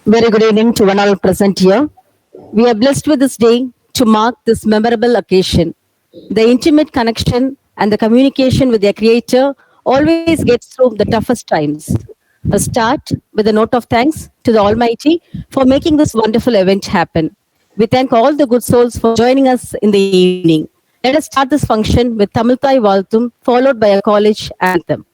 Very good evening to one all present here. We are blessed with this day to mark this memorable occasion. The intimate connection and the communication with their Creator always gets through the toughest times. A start with a note of thanks to the Almighty for making this wonderful event happen. We thank all the good souls for joining us in the evening. Let us start this function with Tamilthai Valthum, followed by a college anthem.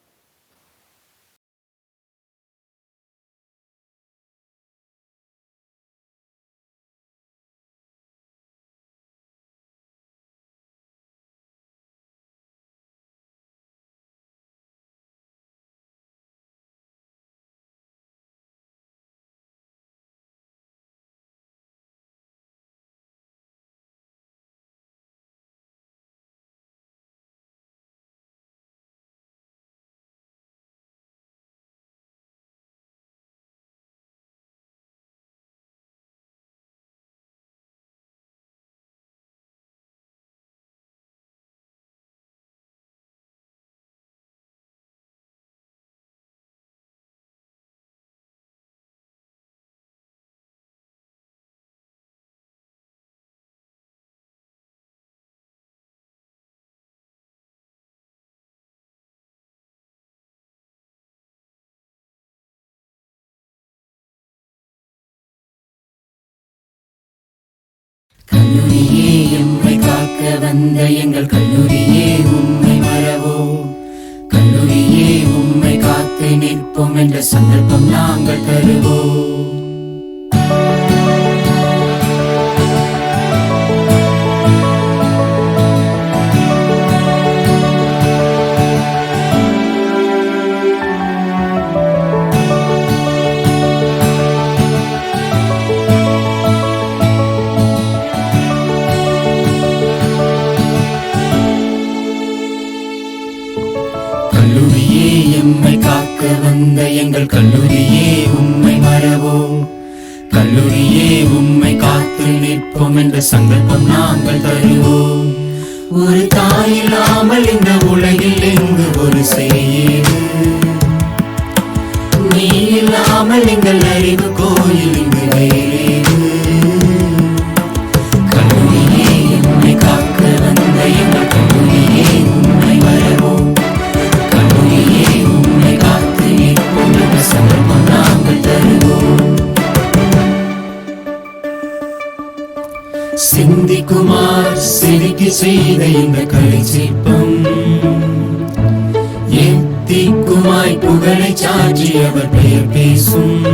கல்லூரியே எம்மை காக்க வந்த எங்கள் கல்லூரியே உம்மை மறவோ. கல்லூரியே உம்மை காத்து நிற்போம் என்ற சந்தர்ப்பம் நாங்கள் தருவோம். கல்லூரியே எம்மை காக்க வந்த எங்கள் கல்லூரியே உம்மை மறவோம். கல்லூரியே உம்மை காத்து நிற்போம் என்ற சங்கல்பம் நாங்கள் தருவோம். ஒரு தாய் இல்லாமல் இந்த உலகில் எங்கு ஒரு செய்யேது. நீ இல்லாமல் எங்கள் அறிவு கோயில் இங்கு வேறேது. கல்லூரியே எம்மை காக்க வந்த எங்கள் கல்லூரியே உம்மை மறவோம். கல்லூரியே உம்மை காத்து நிற்போம் என்ற சங்கல்பம் நாங்கள் தருவோம். சிந்திக்குமார் செதுக்கி செய்த இந்த கலை சிற்பம் எத்திக்குமாய் புகழை சாற்றி அவர் பெயர் பேசும்.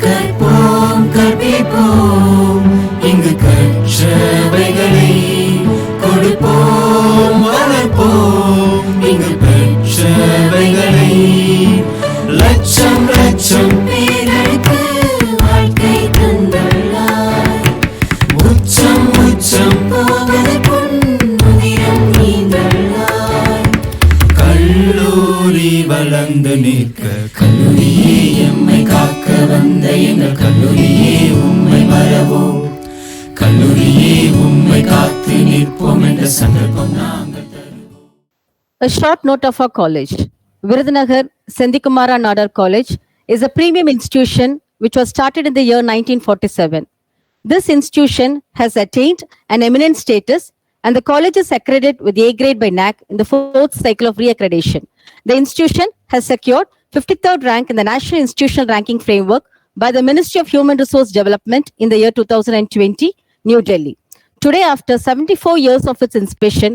கற்போம் கற்பிப்போம் இங்கு கற்றவைகளை கொடுப்போம் வளர்ப்போம் இங்கு பெற்றவைகளை. லட்சம் லட்சம் பேருக்கு வாழ்க்கை தந்துள்ளாய். உச்சம் உச்சம் போவதற்குன் உதிரம் நீந்துள்ளாய். கல்லூரி வளர்ந்து நிற்க கல்லூரியே எம்மை காக்க வந்த எங்கள் கல்லூரியே உம்மை மறவோம். கல்லூரியே உம்மை காத்து நிற்போம் என்ற சங்கல்பம் நாங்கள் தருவோம். A short note of our college. Virudhunagar Sendikumara Nadar College is a premium institution which was started in the year 1947. This institution has attained an eminent status and the college is accredited with A grade by NAC in the fourth cycle of reaccreditation. The institution has secured 53rd rank in the National Institutional Ranking Framework by the Ministry of Human Resource Development in the year 2020, New Delhi. Today, after 74 years of its inspiration,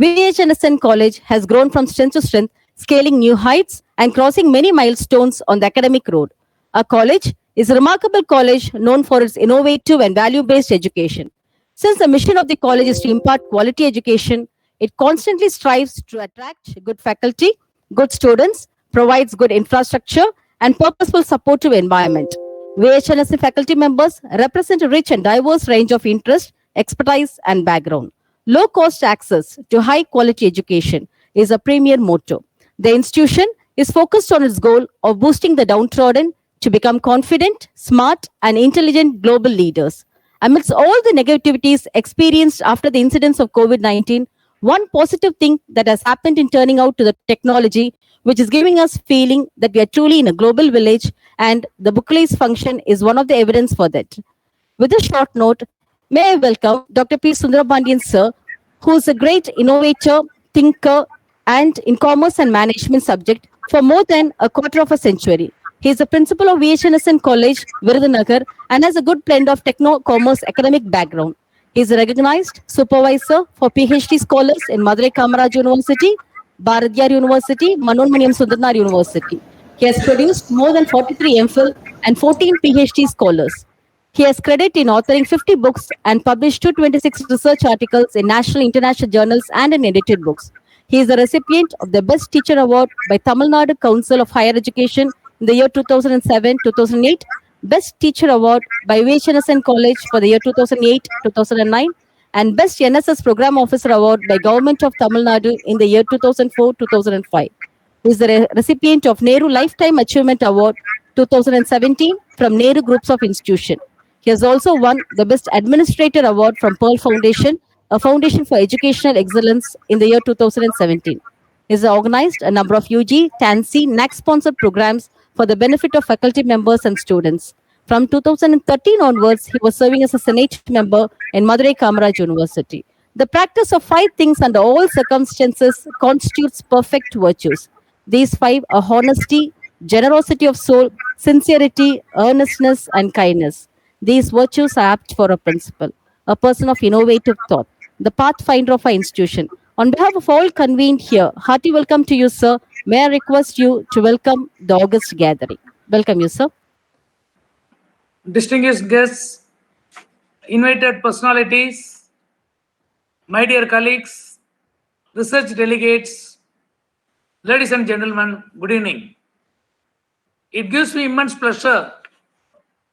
VHNSN College has grown from strength to strength, scaling new heights and crossing many milestones on the academic road. Our college is a remarkable college known for its innovative and value-based education. Since the mission of the college is to impart quality education, it constantly strives to attract good faculty, good students, provides good infrastructure, and purposeful supportive environment. VHNSC faculty members represent a rich and diverse range of interest, expertise, and background. Low cost access to high quality education is a premier motto. The institution is focused on its goal of boosting the downtrodden to become confident, smart, and intelligent global leaders. Amidst all the negativities experienced after the incidents of COVID-19, one positive thing that has happened in turning out to the technology, which is giving us feeling that we are truly in a global village and the book release function is one of the evidence for that. With a short note, may I welcome Dr. P. Sundarabandyan sir, who is a great innovator, thinker, and in commerce and management subject for more than a quarter of a century. He is the principal of VHNSN College, Virudhunagar, and has a good blend of techno-commerce academic background. He is a recognized supervisor for PhD scholars in Madurai Kamaraj University, Bharatiyar University, Manonmaniam Sundarnar University. He has produced more than 43 MPhil and 14 PhD scholars. He has credit in authoring 50 books and published 226 research articles in national and international journals and in edited books. He is the recipient of the Best Teacher Award by Tamil Nadu Council of Higher Education in the year 2007-2008, Best Teacher Award by VHNSN College for the year 2008-2009, and Best NSS Program Officer Award by Government of Tamil Nadu in the year 2004-2005. He is the recipient of Nehru Lifetime Achievement Award 2017 from Nehru Groups of Institution. He has also won the Best Administrator Award from Pearl Foundation, a foundation for educational excellence, in the year 2017. He has organized a number of UG, TANSI, NAC-sponsored programs for the benefit of faculty members and students. From 2013 onwards, he was serving as a Senate member in Madurai Kamaraj University. The practice of 5 things under all circumstances constitutes perfect virtues. These 5 are honesty, generosity of soul, sincerity, earnestness, and kindness. These virtues are apt for a principal, a person of innovative thought, the pathfinder of our institution. On behalf of all convened here, hearty welcome to you, sir. May I request you to welcome the August gathering. Welcome you, sir. Distinguished guests, invited personalities, my dear colleagues, research delegates, ladies and gentlemen, good evening. It gives me immense pleasure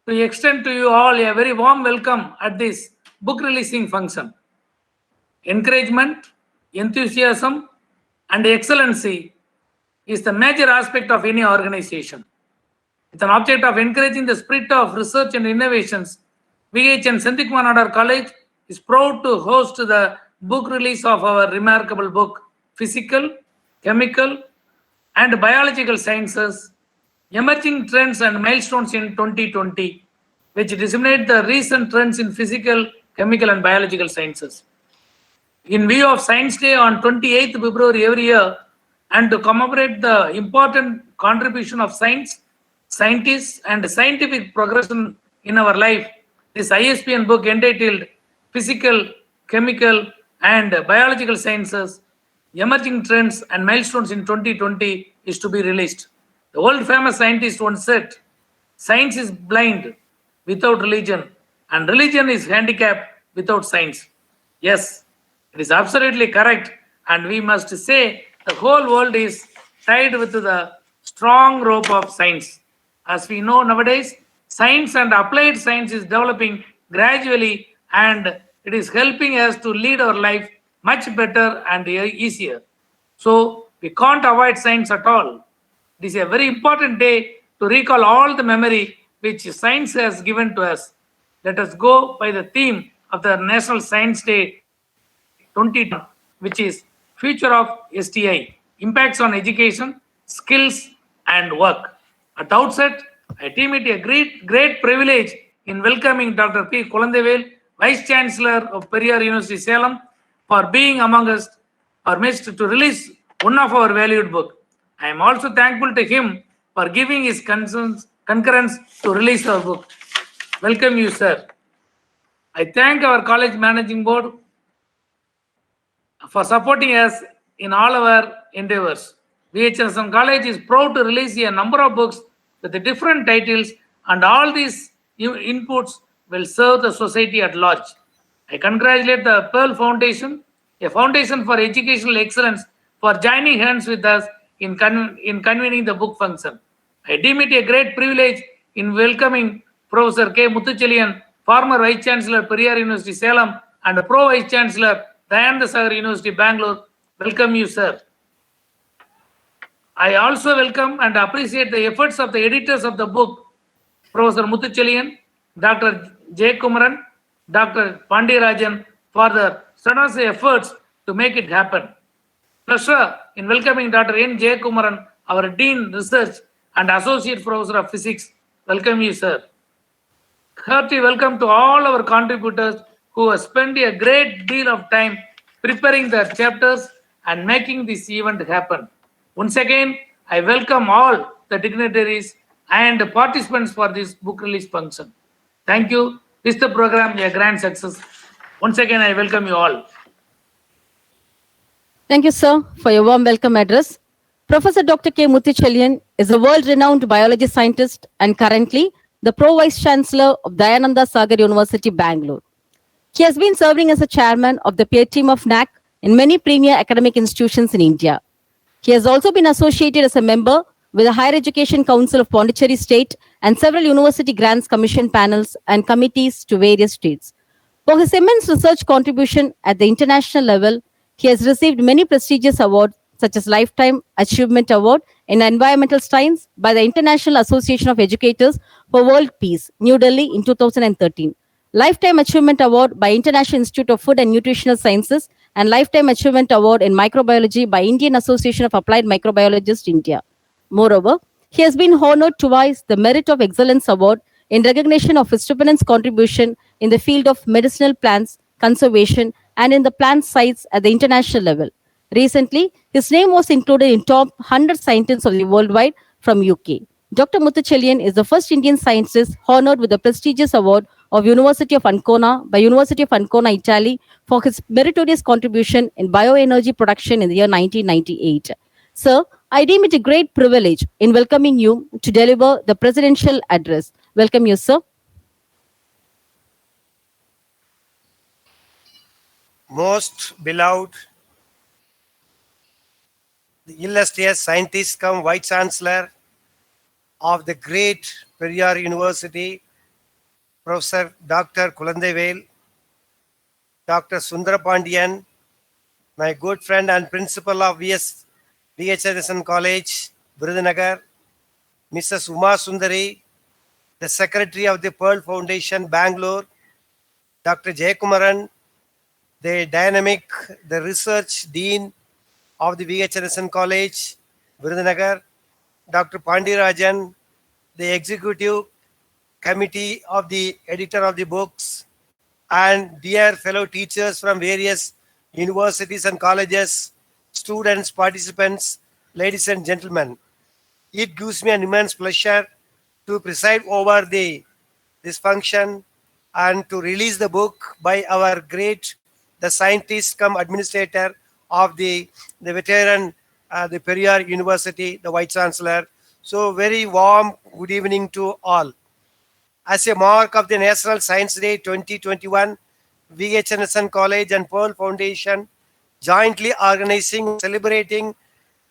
to extend to you all a very warm welcome at this book releasing function. Encouragement, enthusiasm, and excellency is the major aspect of any organization. With an object of encouraging the spirit of research and innovations, VH and Sendhikumaran Nadar College is proud to host the book release of our remarkable book, Physical, Chemical, and Biological Sciences, Emerging Trends and Milestones in 2020, which disseminate the recent trends in physical, chemical, and biological sciences. In view of Science Day on 28th February every year, and to commemorate the important contribution of science, scientists, and scientific progression in our life, this ISBN book entitled Physical, Chemical, and Biological Sciences, Emerging Trends and Milestones in 2020 is to be released. The world famous scientist once said, science is blind without religion, and religion is handicapped without science. Yes, it is absolutely correct, and we must say the whole world is tied with the strong rope of science. As we know nowadays, science and applied science is developing gradually, and it is helping us to lead our life much better and easier. So we can't avoid science at all. It is a very important day to recall all the memory which science has given to us. Let us go by the theme of the National Science Day 2020, which is Future of STI, Impacts on Education, Skills, and Work. At the outset, I deem it a great privilege in welcoming Dr. P. Kulandevel, Vice Chancellor of Periyar University, Salem, for being among us, our midst, to release one of our valued books. I am also thankful to him for giving his concurrence to release our book. Welcome you, sir. I thank our college managing board for supporting us in all our endeavors. VHNSN College is proud to release a number of books with the different titles, and all these inputs will serve the society at large. I congratulate the Pearl Foundation, a foundation for educational excellence, for joining hands with us in convening the book function. I deem it a great privilege in welcoming Professor K. Muthuchelian, former Vice Chancellor, Periyar University, Salem, and Pro Vice Chancellor, Dayananda Sagar University, Bangalore. Welcome you, sir. I also welcome and appreciate the efforts of the editors of the book, Professor Muthuchelian, Dr. J. Kumaran, Dr. Pandirajan, for their strenuous efforts to make it happen. Pleasure in welcoming Dr. N. J. Kumaran, our Dean Research, and Associate Professor of Physics. Welcome you, sir. Hearty welcome to all our contributors who have spent a great deal of time preparing their chapters and making this event happen. Once again, I welcome all the dignitaries and participants for this book release function. Thank you. Wish the program a grand success. Once again, I welcome you all. Thank you, sir, for your warm welcome address. Professor Dr. K. Muthichelyan is a world-renowned biology scientist and currently the Pro-Vice Chancellor of Dayananda Sagar University, Bangalore. He has been serving as a chairman of the peer team of NAC in many premier academic institutions in India. He has also been associated as a member with the Higher Education Council of Pondicherry State and several University Grants Commission panels and committees to various states. For his immense research contribution at the international level, he has received many prestigious awards such as Lifetime Achievement Award in Environmental Science by the International Association of Educators for World Peace, New Delhi in 2013. Lifetime Achievement Award by International Institute of Food and Nutritional Sciences and Lifetime Achievement Award in Microbiology by Indian Association of Applied Microbiologists, India. Moreover, he has been honored twice the Merit of Excellence Award in recognition of his stupendous contribution in the field of medicinal plants, conservation, and in the plant science at the international level. Recently, his name was included in top 100 scientists of the worldwide from UK. Dr. Muthichelyan is the first Indian scientist honored with the prestigious award of University of Ancona by University of Ancona, Italy, for his meritorious contribution in bioenergy production in the year 1998. Sir, I deem it a great privilege in welcoming you to deliver the presidential address. Welcome you, sir. Most beloved, the illustrious scientist cum Vice Chancellor of the great Periyar University, Professor Dr. Kulandevel, Dr. Sundrapandian, my good friend and principal of VHSN College, Virudhunagar, Mrs. Uma Sundari, the Secretary of the Pearl Foundation, Bangalore, Dr. Jaykumaran, the dynamic, the research dean of the VHSN College, Virudhunagar, Dr. Pandirajan, the executive committee of the editor of the books, and dear fellow teachers from various universities and colleges, students, participants, ladies and gentlemen. It gives me an immense pleasure to preside over this function and to release the book by our great, the scientist cum administrator of the veteran, the Periyar University, the Vice Chancellor. So very warm good evening to all. As a mark of the National Science Day 2021, VHSN College and Pearl Foundation jointly organizing, celebrating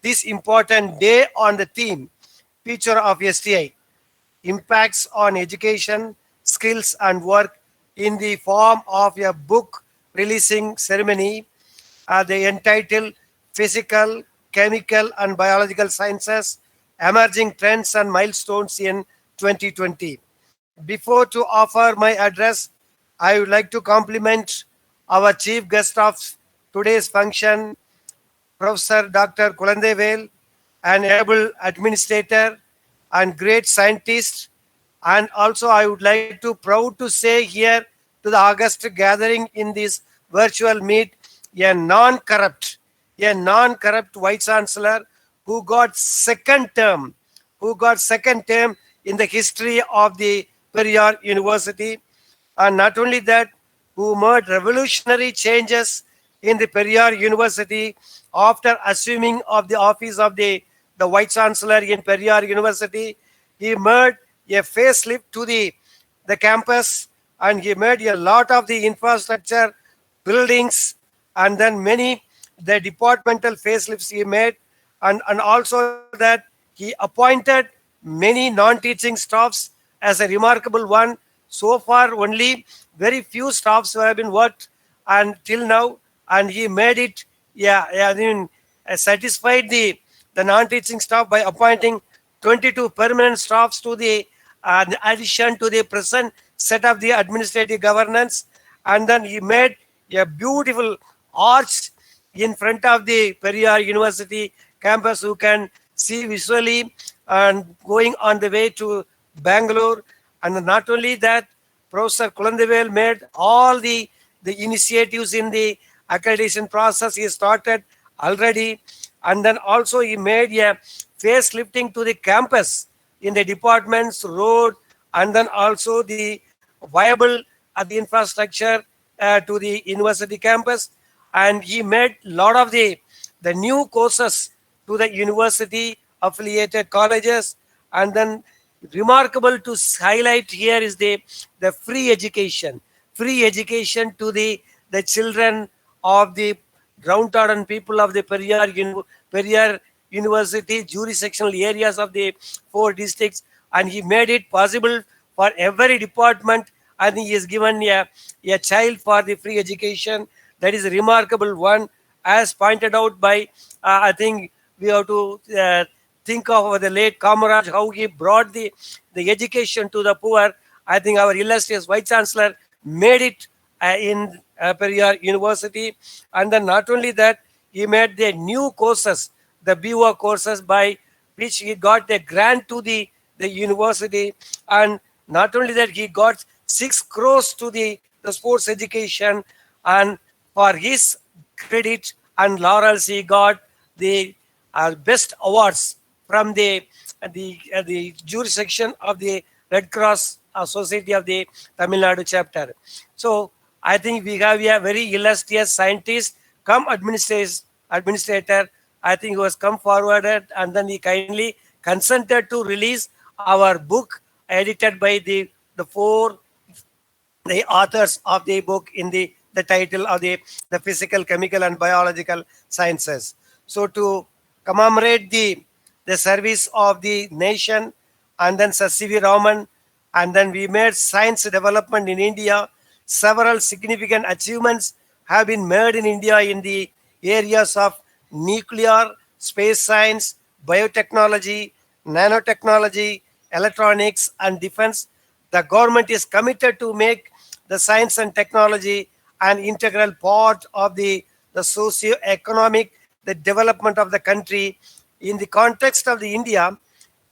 this important day on the theme, Future of STI, Impacts on Education, Skills and Work in the form of a book releasing ceremony, they entitled Physical, Chemical and Biological Sciences, Emerging Trends and Milestones in 2020. Before to offer my address, I would like to compliment our chief guest of today's function, Professor Dr. Kulandevel, an able administrator and great scientist. And also I would like to proud to say here to the August gathering in this virtual meet, a non-corrupt Vice Chancellor who got second term in the history of the Periyar University. And not only that, who made revolutionary changes in the Periyar University after assuming of the office of the Vice Chancellor in Periyar University. He made a facelift to the campus, and he made a lot of the infrastructure, buildings, and then many the departmental facelifts he made, and also that he appointed many non-teaching staffs as a remarkable one. So far, only very few staffs have been worked until now, and he made it, satisfied the non-teaching staff by appointing 22 permanent staffs to the addition to the present set of the administrative governance. And then he made a beautiful arch in front of the Periyar University campus who can see visually and going on the way to Bangalore. And not only that, Professor Kulandevel made all the initiatives in the accreditation process. He started already. And then also he made a facelifting to the campus in the departments, road, and then also the viable the infrastructure to the university campus. And he made a lot of the new courses to the university affiliated colleges. And then remarkable to highlight here is the free education to the children of the downtrodden people of the Periyar University jurisdictional areas of the 4 districts. And he made it possible for every department. I think he has given a child for the free education. That is a remarkable one, as pointed out by, I think we have to think of the late Kamaraj, how he brought the education to the poor. I think our illustrious Vice Chancellor made it in Periyar University. And then not only that, he made the new courses, the BUA courses, by which he got a grant to the university. And not only that, he got 6 crores to the sports education. And for his credit and laurels, he got the best awards from the jurisdiction of the Red Cross Society of the Tamil Nadu chapter. So I think we have a very illustrious scientist, come administrator, I think, who has come forward, and then he kindly consented to release our book edited by the authors of the book in the title of the physical, chemical, and biological sciences. So to commemorate the service of the nation, and then Sir C.V. Raman, and then we made science development in India. Several significant achievements have been made in India in the areas of nuclear, space science, biotechnology, nanotechnology, electronics, and defense. The government is committed to make the science and technology an integral part of the socio-economic development of the country. In the context of the India,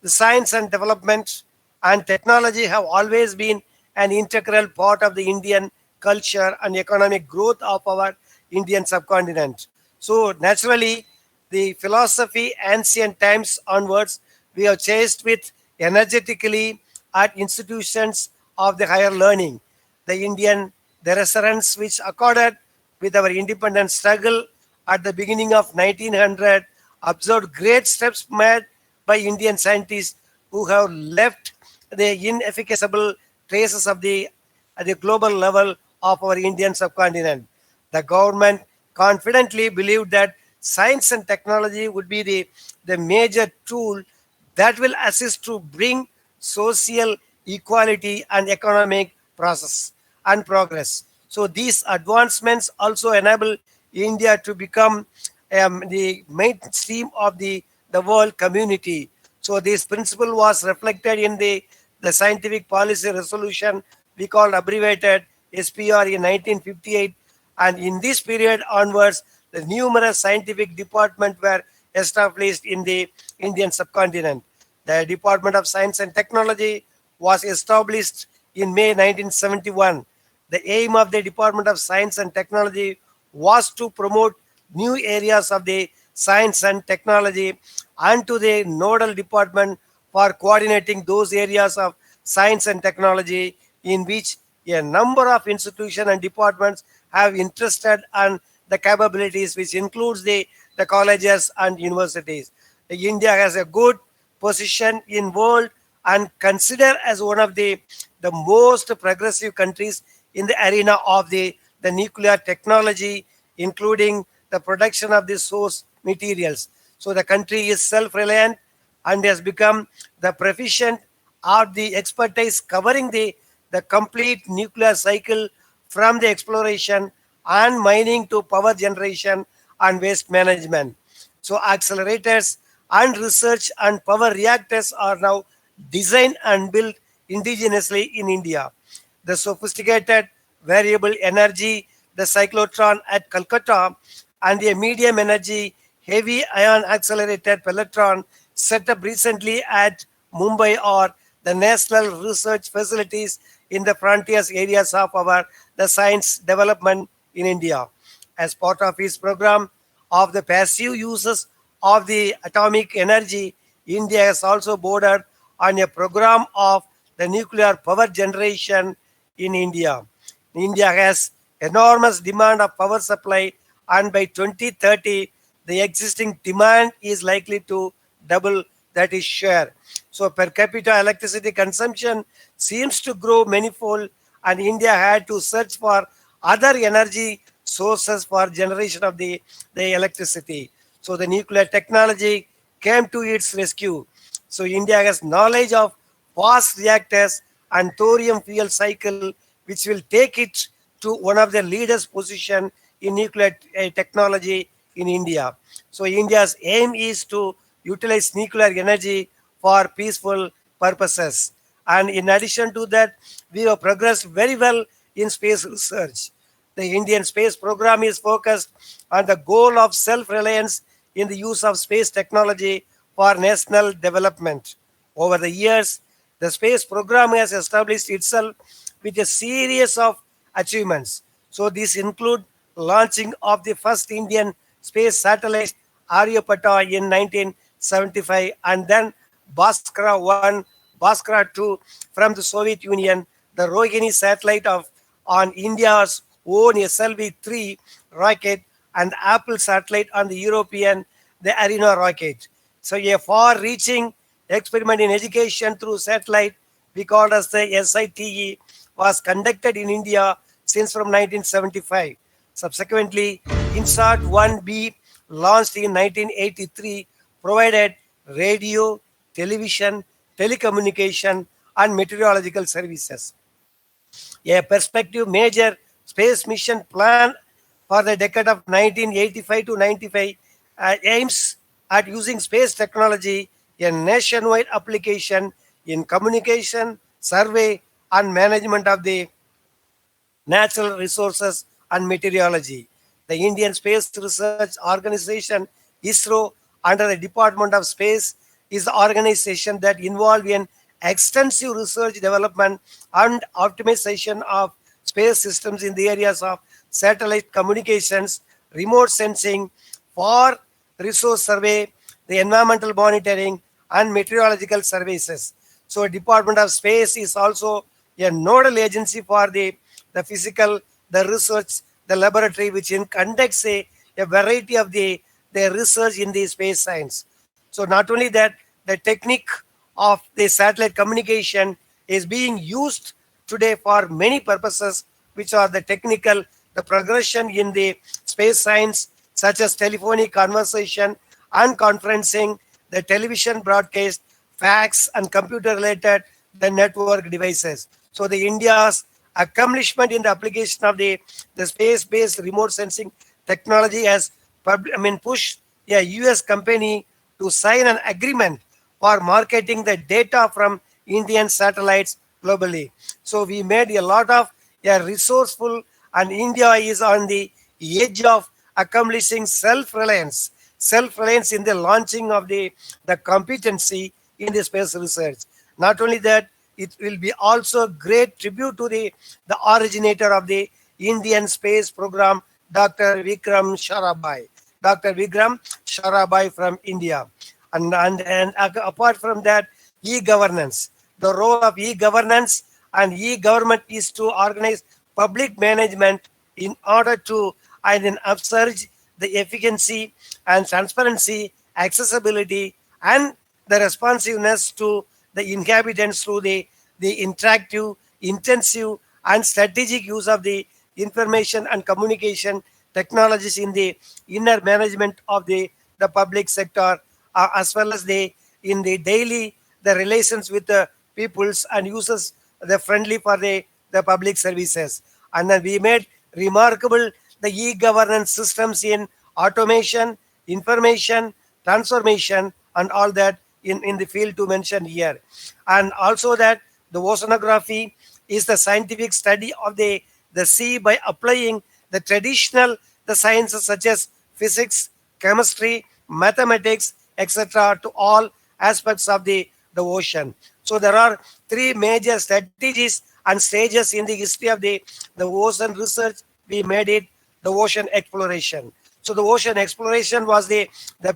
the science and development and technology have always been an integral part of the Indian culture and economic growth of our Indian subcontinent. So naturally, the philosophy ancient times onwards, we have chased with energetically at institutions of the higher learning. The resurgence which accorded with our independence struggle at the beginning of 1900 observed great steps made by Indian scientists who have left the ineffaceable traces of at the global level of our Indian subcontinent. The government confidently believed that science and technology would be the major tool that will assist to bring social equality and economic process and progress. So these advancements also enable India to become the mainstream of the world community. So this principle was reflected in the scientific policy resolution we called abbreviated SPR in 1958. And in this period onwards, the numerous scientific departments were established in the Indian subcontinent. The Department of Science and Technology was established in May 1971. The aim of the Department of Science and Technology was to promote new areas of the science and technology and to the nodal department for coordinating those areas of science and technology in which a number of institutions and departments have interested and the capabilities, which includes the colleges and universities. India has a good position in world and considered as one of the most progressive countries in the arena of the nuclear technology, including the production of the source materials. So the country is self-reliant and has become the proficient of the expertise covering the complete nuclear cycle from the exploration and mining to power generation and waste management. So accelerators and research and power reactors are now designed and built indigenously in India. The sophisticated variable energy, the cyclotron at Calcutta, and the medium energy heavy ion accelerated pelletron set up recently at Mumbai are the national research facilities in the frontiers areas of the science development in India. As part of his program of the passive uses of the atomic energy, India has also bordered on a program of the nuclear power generation in India. India has enormous demand of power supply, and by 2030, the existing demand is likely to double that is share. So per capita electricity consumption seems to grow manifold, and India had to search for other energy sources for generation of the electricity. So the nuclear technology came to its rescue. So India has knowledge of fast reactors and thorium fuel cycle, which will take it to one of the leaders position in nuclear technology in India. So India's aim is to utilize nuclear energy for peaceful purposes. And in addition to that, we have progressed very well in space research. The Indian space program is focused on the goal of self-reliance in the use of space technology for national development. Over the years, the space program has established itself with a series of achievements. So these include launching of the first Indian space satellite Aryabhata in 1975, and then Bhaskara 1, Bhaskara 2 from the Soviet Union, the Rohini satellite on India's own SLV-3 rocket, and Apple satellite on the European, the Ariana rocket. So a far-reaching experiment in education through satellite, we called as the SITE, was conducted in India since from 1975. Subsequently, INSAT 1B, launched in 1983, provided radio, television, telecommunication, and meteorological services. A prospective major space mission plan for the decade of 1985 to 95 aims at using space technology in nationwide application in communication, survey, and management of the natural resources and meteorology. The Indian Space Research Organization, ISRO, under the Department of Space, is the organization that involved in extensive research, development, and optimization of space systems in the areas of satellite communications, remote sensing, for resource survey, the environmental monitoring, and meteorological services. So Department of Space is also a nodal agency for the physical, the research, the laboratory, which conducts a variety of the research in the space science. So not only that, the technique of the satellite communication is being used today for many purposes, which are the technical, the progression in the space science, such as telephonic conversation and conferencing, the television broadcast, fax, and computer-related the network devices. So the India's accomplishment in the application of the space-based remote sensing technology has pushed a US company to sign an agreement for marketing the data from Indian satellites globally. So we made a lot of resourceful, and India is on the edge of accomplishing self-reliance in the launching of the competency in the space research. Not only that, it will be also great tribute to the originator of the Indian space program, Dr. Vikram Sarabhai. Dr. Vikram Sarabhai from India. And apart from that, e-governance. The role of e-governance and e-government is to organize public management in order to upsurge the efficiency and transparency, accessibility, and the responsiveness to the inhabitants through the interactive, intensive, and strategic use of the information and communication technologies in the inner management of the public sector, as well as in the daily the relations with the peoples and users, the friendly for the public services. And then we made remarkable the e-governance systems in automation, information, transformation, and all that in the field to mention here. And also that the oceanography is the scientific study of the sea by applying the traditional the sciences such as physics, chemistry, mathematics, etc. to all aspects of the ocean. So there are three major strategies and stages in the history of the ocean research. We made it the ocean exploration. So the ocean exploration was the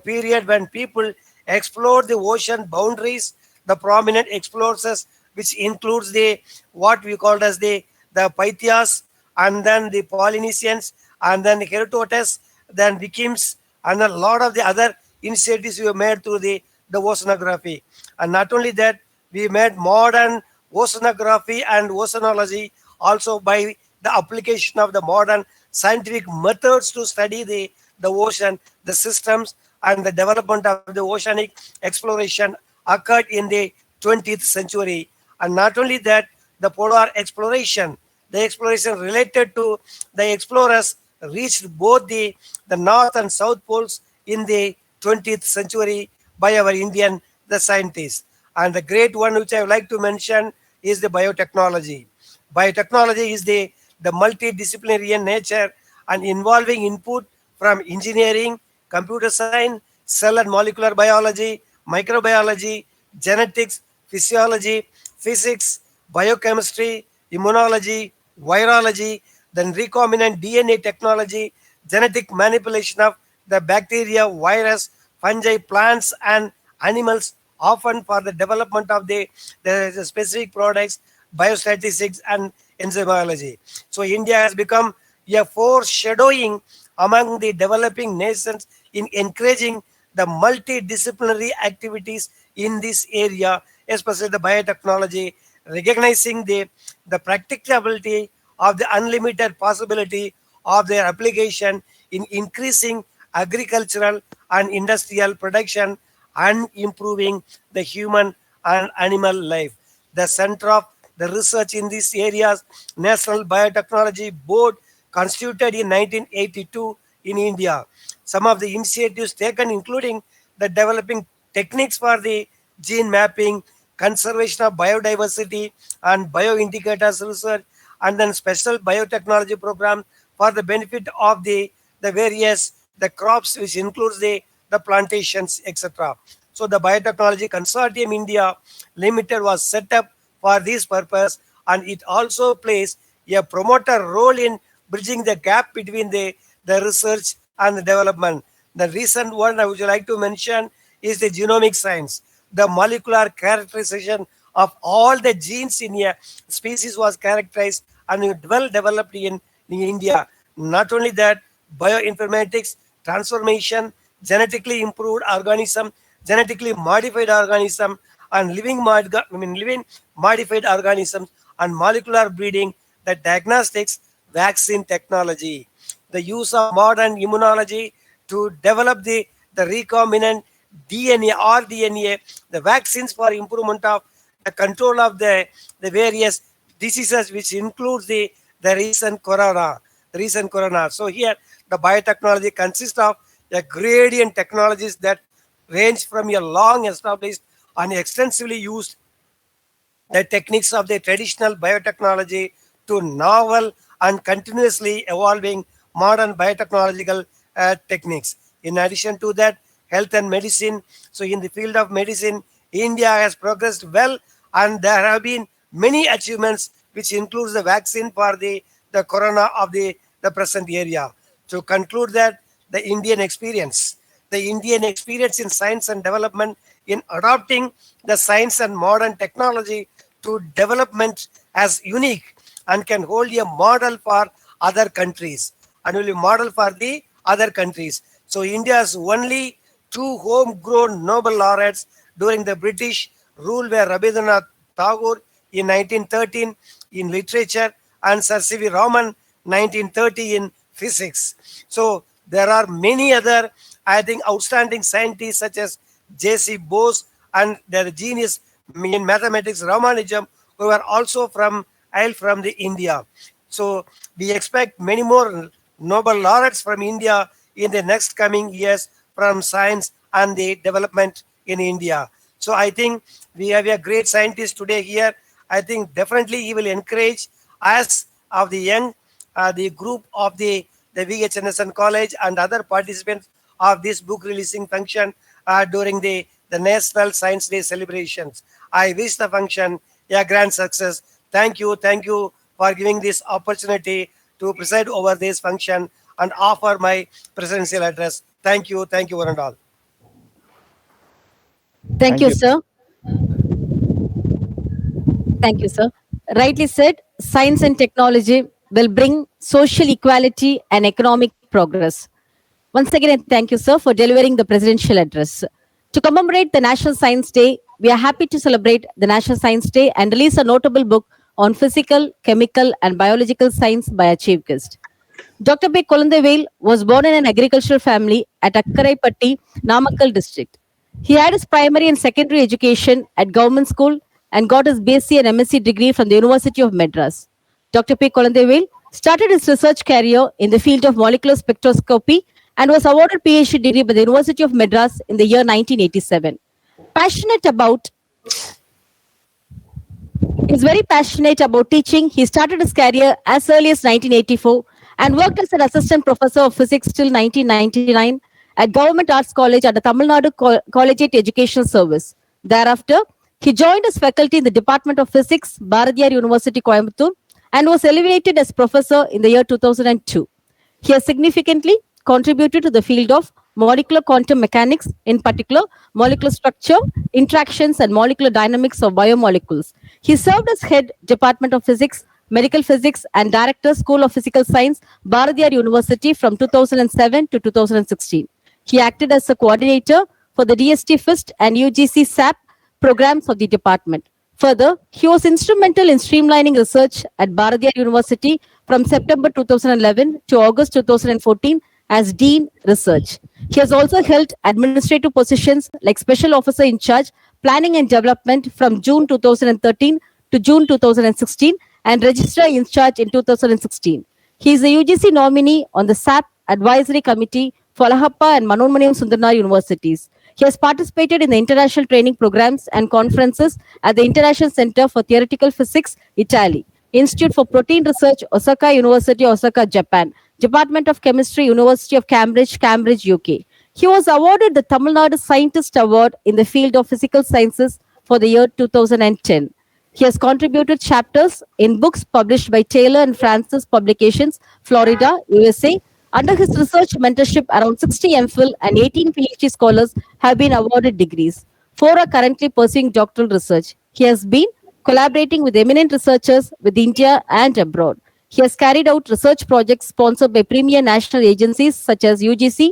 period when people explored the ocean boundaries. The prominent explorers, which includes the what we called as the Pythias, and then the Polynesians, and then Herodotus, then Vikings, and a lot of the other initiatives we made through the oceanography. And not only that, we made modern oceanography and oceanology also by the application of the modern scientific methods to study the ocean, the systems, and the development of the oceanic exploration occurred in the 20th century. And not only that, the polar exploration, the exploration related to the explorers reached both the north and south poles in the 20th century by our Indian scientists. And the great one which I would like to mention is the biotechnology. Biotechnology is the multidisciplinary in nature and involving input from engineering, computer science, cell and molecular biology, microbiology, genetics, physiology, physics, biochemistry, immunology, virology, then recombinant DNA technology, genetic manipulation of the bacteria, virus, fungi, plants, and animals, often for the development of the specific products, biostatistics, and enzymology. So India has become a foreshadowing among the developing nations in encouraging the multidisciplinary activities in this area, especially the biotechnology, recognizing the practicability of the unlimited possibility of their application in increasing agricultural and industrial production and improving the human and animal life. The center of the research in these areas, National Biotechnology Board, constituted in 1982 in India. Some of the initiatives taken including the developing techniques for the gene mapping, conservation of biodiversity and bioindicators research, and then special biotechnology program for the benefit of the various crops, which includes the plantations, etc. So the Biotechnology Consortium India Limited was set up for this purpose, and it also plays a promoter role in bridging the gap between the research and the development. The recent one I would like to mention is the genomic science. The molecular characterization of all the genes in a species was characterized and well developed in India. Not only that, bioinformatics, transformation, genetically improved organism, genetically modified organism, and living modified organisms, and molecular breeding, the diagnostics, vaccine technology, the use of modern immunology to develop the recombinant DNA or DNA, the vaccines for improvement of the control of the various diseases, which includes the recent corona. So here the biotechnology consists of the gradient technologies that range from a long established and extensively used the techniques of the traditional biotechnology to novel and continuously evolving modern biotechnological techniques. In addition to that, health and medicine. So in the field of medicine, India has progressed well, and there have been many achievements, which includes the vaccine for the corona of the present area. To conclude that, the Indian experience in science and development in adopting the science and modern technology to development as unique and can hold a model for other countries and will be model for the other countries. So India's only two homegrown Nobel laureates during the British rule were Rabindranath Tagore in 1913 in literature and Sir C.V. Raman 1930 in physics. So there are many other, I think, outstanding scientists such as J.C. Bose and their genius in mathematics Ramanujan, who are also from the India. So we expect many more Nobel laureates from India in the next coming years from science and the development in India. So I think we have a great scientist today here. I think definitely he will encourage us of the young, the group of the VHNSN College and other participants of this book releasing function during the the National Science Day celebrations. I wish the function a grand success. Thank you for giving this opportunity to preside over this function and offer my presidential address. Thank you one and all. Thank you, sir. Thank you, sir. Rightly said, science and technology will bring social equality and economic progress. Once again, thank you, sir, for delivering the presidential address. To commemorate the National Science Day, we are happy to celebrate the National Science Day and release a notable book on physical, chemical, and biological science by our chief guest. Dr. P. Kulandevel was born in an agricultural family at Akkaraipatti, Namakkal district. He had his primary and secondary education at government school and got his BSc and MSc degree from the University of Madras. Dr. P. Kulandevel started his research career in the field of molecular spectroscopy and was awarded PhD degree by the University of Madras in the year 1987. He's very passionate about teaching. He started his career as early as 1984 and worked as an assistant professor of physics till 1999 at Government Arts College under Tamil Nadu Collegiate Educational Service. Thereafter, he joined as faculty in the Department of Physics, Bharathiar University, Coimbatore, and was elevated as professor in the year 2002. He has significantly contributed to the field of molecular quantum mechanics, in particular molecular structure, interactions, and molecular dynamics of biomolecules. He served as head Department of Physics, Medical Physics, and Director, School of Physical Science, Bharathiar University from 2007 to 2016. He acted as a coordinator for the DST FIST and UGC SAP programs of the department. Further, he was instrumental in streamlining research at Bharathiar University from September 2011 to August 2014 as Dean Research. He has also held administrative positions like Special Officer in Charge, Planning and Development from June 2013 to June 2016 and Registrar in Charge in 2016. He is a UGC nominee on the SAP Advisory Committee for Alahappa and Manoormaniam Sundarnar Universities. He has participated in the international training programs and conferences at the International Center for Theoretical Physics, Italy, Institute for Protein Research, Osaka University, Osaka, Japan, Department of Chemistry, University of Cambridge, Cambridge, UK. He was awarded the Tamil Nadu Scientist Award in the field of physical sciences for the year 2010. He has contributed chapters in books published by Taylor and Francis Publications, Florida, USA. Under his research mentorship, around 60 MPhil and 18 PhD scholars have been awarded degrees. 4 are currently pursuing doctoral research. He has been collaborating with eminent researchers with India and abroad. He has carried out research projects sponsored by premier national agencies such as UGC,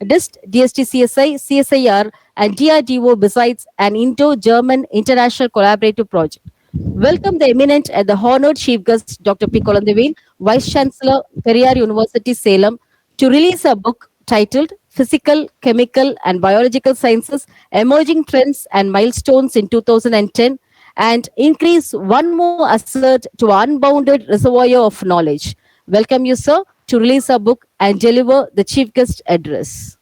DIST, DST-CSI, CSIR, and DRDO, besides an Indo-German international collaborative project. Welcome the eminent and the honored chief guest, Dr. P. Kulandevel, Vice Chancellor, Periyar University, Salem, to release a book titled Physical, Chemical, and Biological Sciences, Emerging Trends and Milestones in 2010, and increase one more asset to unbounded reservoir of knowledge. Welcome you, sir, to release a book and deliver the chief guest address.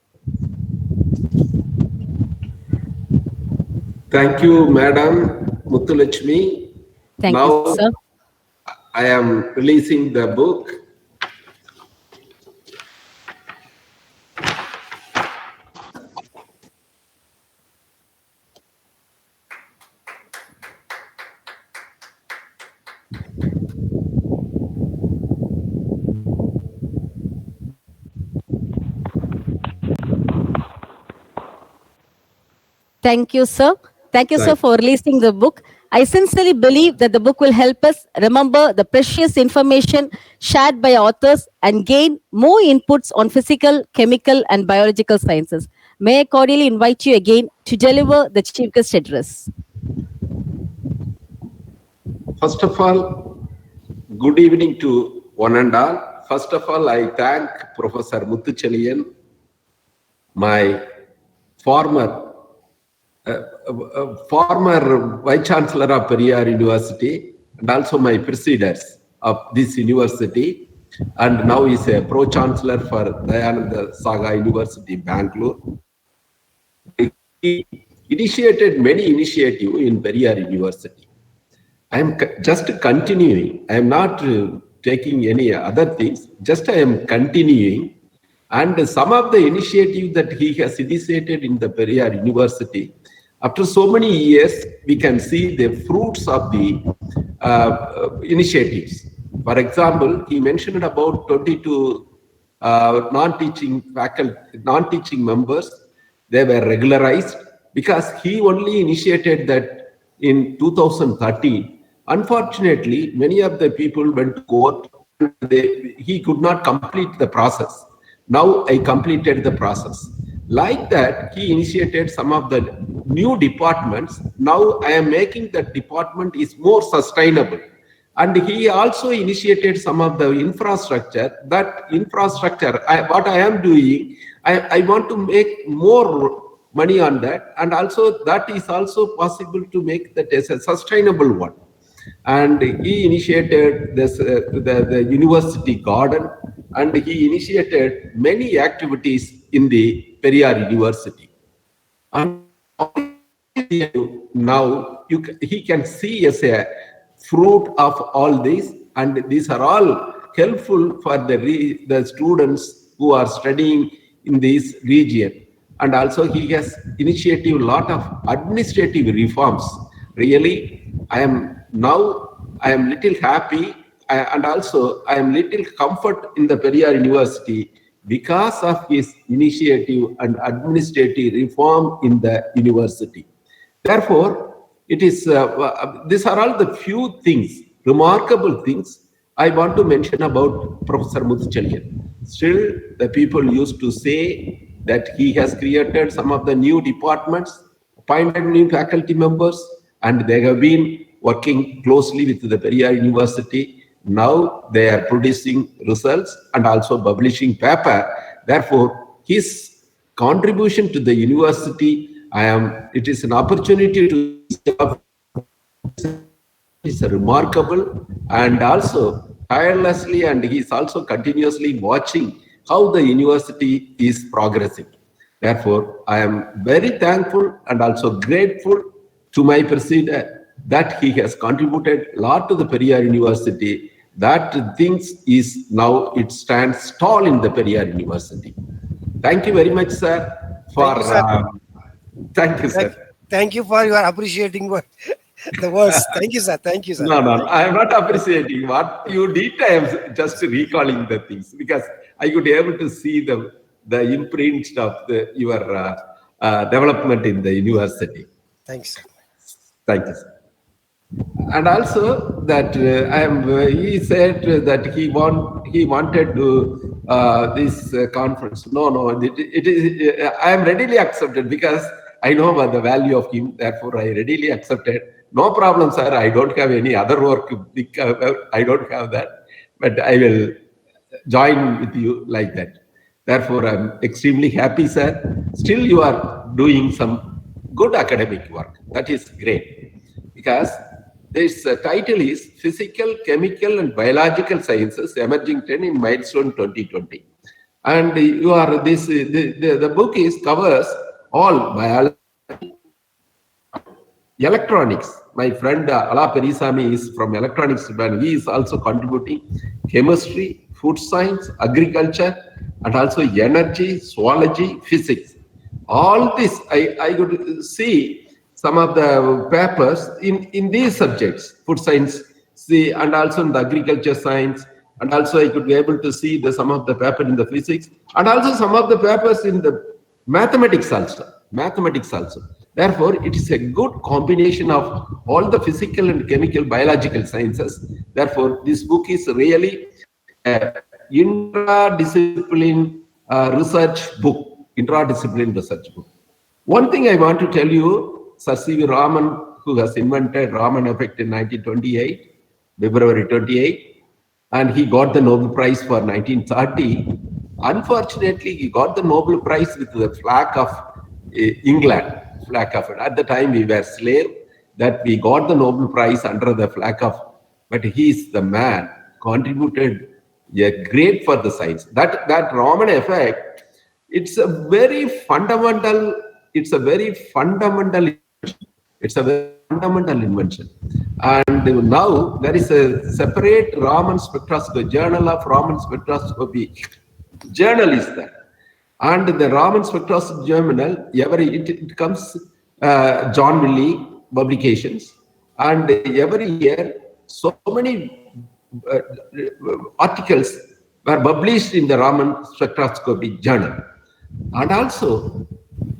Thank you, Madam Muthulakshmi. Thank now, you, sir. I am releasing the book. Thank you, sir. Thank you, sir, Thank for releasing the book. I sincerely believe that the book will help us remember the precious information shared by authors and gain more inputs on physical, chemical, and biological sciences. May I cordially invite you again to deliver the chief guest address. First of all, good evening to one and all. First of all, I thank Professor Muthuchelian, my former Vice Chancellor of Periyar University, and also my predecessors of this university, and now is a Pro Chancellor for Dayananda Saga University, Bangalore. He initiated many initiatives in Periyar University. I am just continuing. I am not taking any other things, just I am continuing. And some of the initiatives that he has initiated in the Periyar University After so many years, we can see the fruits of the initiatives. For example, he mentioned about 22 non-teaching faculty, non-teaching members. They were regularized because he only initiated that in 2013. Unfortunately, many of the people went to court. He could not complete the process. Now I completed the process. Like that, he initiated some of the new departments. Now I am making that department is more sustainable. And he also initiated some of the infrastructure. That infrastructure, what I am doing, I want to make more money on that. And also that is also possible to make that as a sustainable one. And he initiated this, the university garden, and he initiated many activities in the Periyar University. And now he can see as a fruit of all this, and these are all helpful for the students who are studying in this region. And also he has initiated a lot of administrative reforms. Really, I am little happy, and also I am little comfort in the Periyar University because of his initiative and administrative reform in the university. Therefore, it is these are all the few things, remarkable things I want to mention about Professor Muthuchelyan. Still, the people used to say that he has created some of the new departments, appointed new faculty members, and they have been working closely with the Periyar University. Now they are producing results and also publishing paper. Therefore, his contribution to the university, it is an opportunity to is remarkable, and also tirelessly, and he is also continuously watching how the university is progressing. Therefore, I am very thankful and also grateful to my president that he has contributed a lot to the Periyar University. That things is now it stands tall in the Periyar University. Thank you very much, sir. Thank you, sir. Thank you for your appreciating the words. Thank you, sir. Thank you, sir. No, I am not appreciating what you did. I am just recalling the things because I could be able to see the imprint of your development in the university. Thanks, sir. Thank you, sir. And also that he said that he wanted to this conference. No, it is. I am readily accepted because I know about the value of him. Therefore, I readily accepted. No problem, sir. I don't have any other work. I don't have that, but I will join with you like that. Therefore, I'm extremely happy, sir. Still, you are doing some good academic work. That is great because this title is Physical, Chemical and Biological Sciences Emerging Trend in Milestone 2020. And you are the book covers all biology, electronics. My friend Ala Perisami is from electronics and he is also contributing chemistry, food science, agriculture, and also energy, zoology, physics. All this I could see some of the papers in these subjects, food science, and also in the agriculture science, and also I could be able to see some of the paper in the physics, and also some of the papers in the mathematics also. Therefore, it is a good combination of all the physical and chemical biological sciences. Therefore, this book is really an interdisciplinary research book. One thing I want to tell you, Sir C.V. Raman, who has invented Raman effect in 1928, February 28, and he got the Nobel Prize for 1930. Unfortunately, he got the Nobel Prize with the flag of England. At the time, we were slaves, that we got the Nobel Prize under the flag of, but he is the man, contributed great for the science. That Raman effect, it's a very fundamental invention. And now there is a separate Raman spectroscopy, Journal of Raman Spectroscopy. Journal is there. And the Raman Spectroscopy Journal, it comes John Wiley publications, and every year so many articles were published in the Raman Spectroscopy Journal. And also,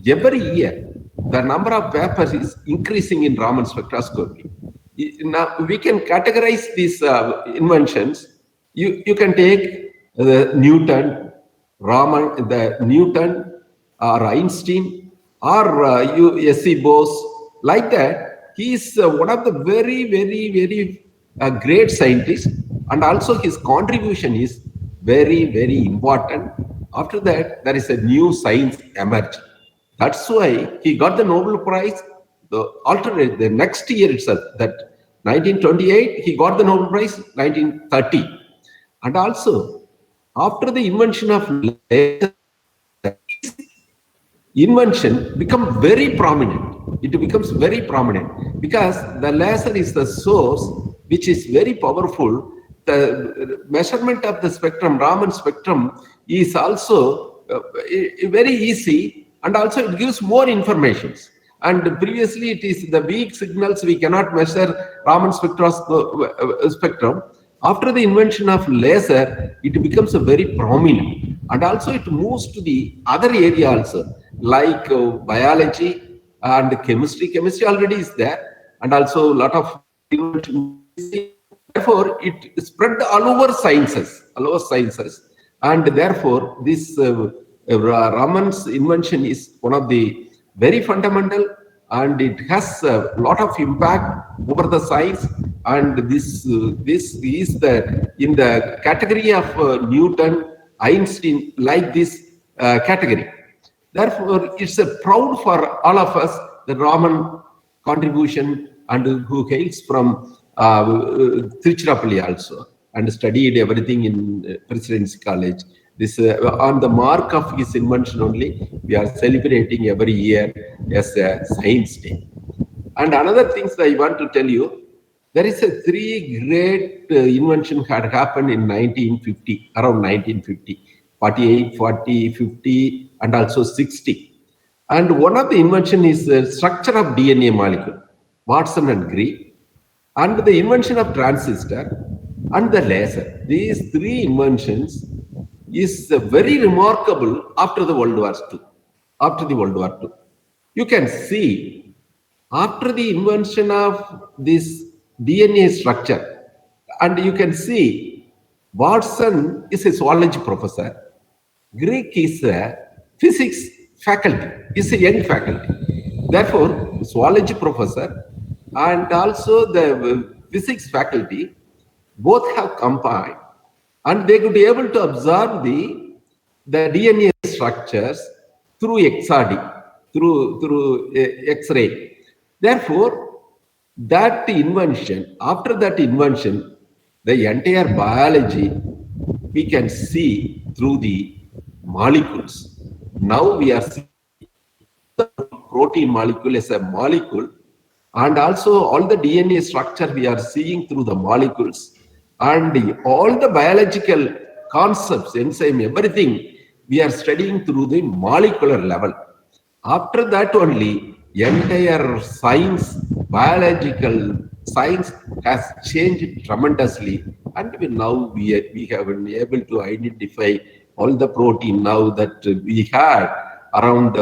every year, the number of papers is increasing in Raman spectroscopy. Now, we can categorize these inventions. You can take the Newton, Raman, the Newton, or Einstein, or S.C. Bose, like that. He is one of the very great scientists, and also his contribution is very important. After that, there is a new science emerging. That's why he got the Nobel Prize. The next year itself, that 1928, he got the Nobel Prize. 1930, and also after the invention of laser, invention become very prominent. It becomes very prominent because the laser is the source which is very powerful. The measurement of the spectrum, Raman spectrum, is also very easy, and also it gives more information. And previously it is the weak signals we cannot measure Raman spectrum. After the invention of laser, it becomes a very prominent, and also it moves to the other area also, like biology and chemistry. Chemistry already is there, and also a lot of invention. Therefore, it spread all over sciences, and therefore this Raman's invention is one of the very fundamental, and it has a lot of impact over the science. And this is in the category of Newton, Einstein, like this category. Therefore, it's a proud for all of us, the Raman contribution, and who hails from Tiruchirappalli also, and studied everything in Presidency College. This on the mark of his invention only, we are celebrating every year as a Science Day. And another things I want to tell you, there is a three great invention had happened in 1950, around 1950, 48, 40, 50, and also 60. And one of the invention is the structure of DNA molecule, Watson and Crick, and the invention of transistor and the laser. These three inventions is very remarkable after the World War II. After the World War II, you can see after the invention of this DNA structure, and you can see Watson is a zoology professor, Crick is a physics faculty, is a young faculty. Therefore, zoology professor and also the physics faculty both have combined, and they could be able to observe the DNA structures through XRD, through X-ray. Therefore, that invention, after that invention, the entire biology we can see through the molecules. Now we are seeing the protein molecule as a molecule, and also all the DNA structure we are seeing through the molecules, and all the biological concepts, enzyme, everything we are studying through the molecular level. After that only, entire science, biological science has changed tremendously, and we have been able to identify all the protein now that we had around.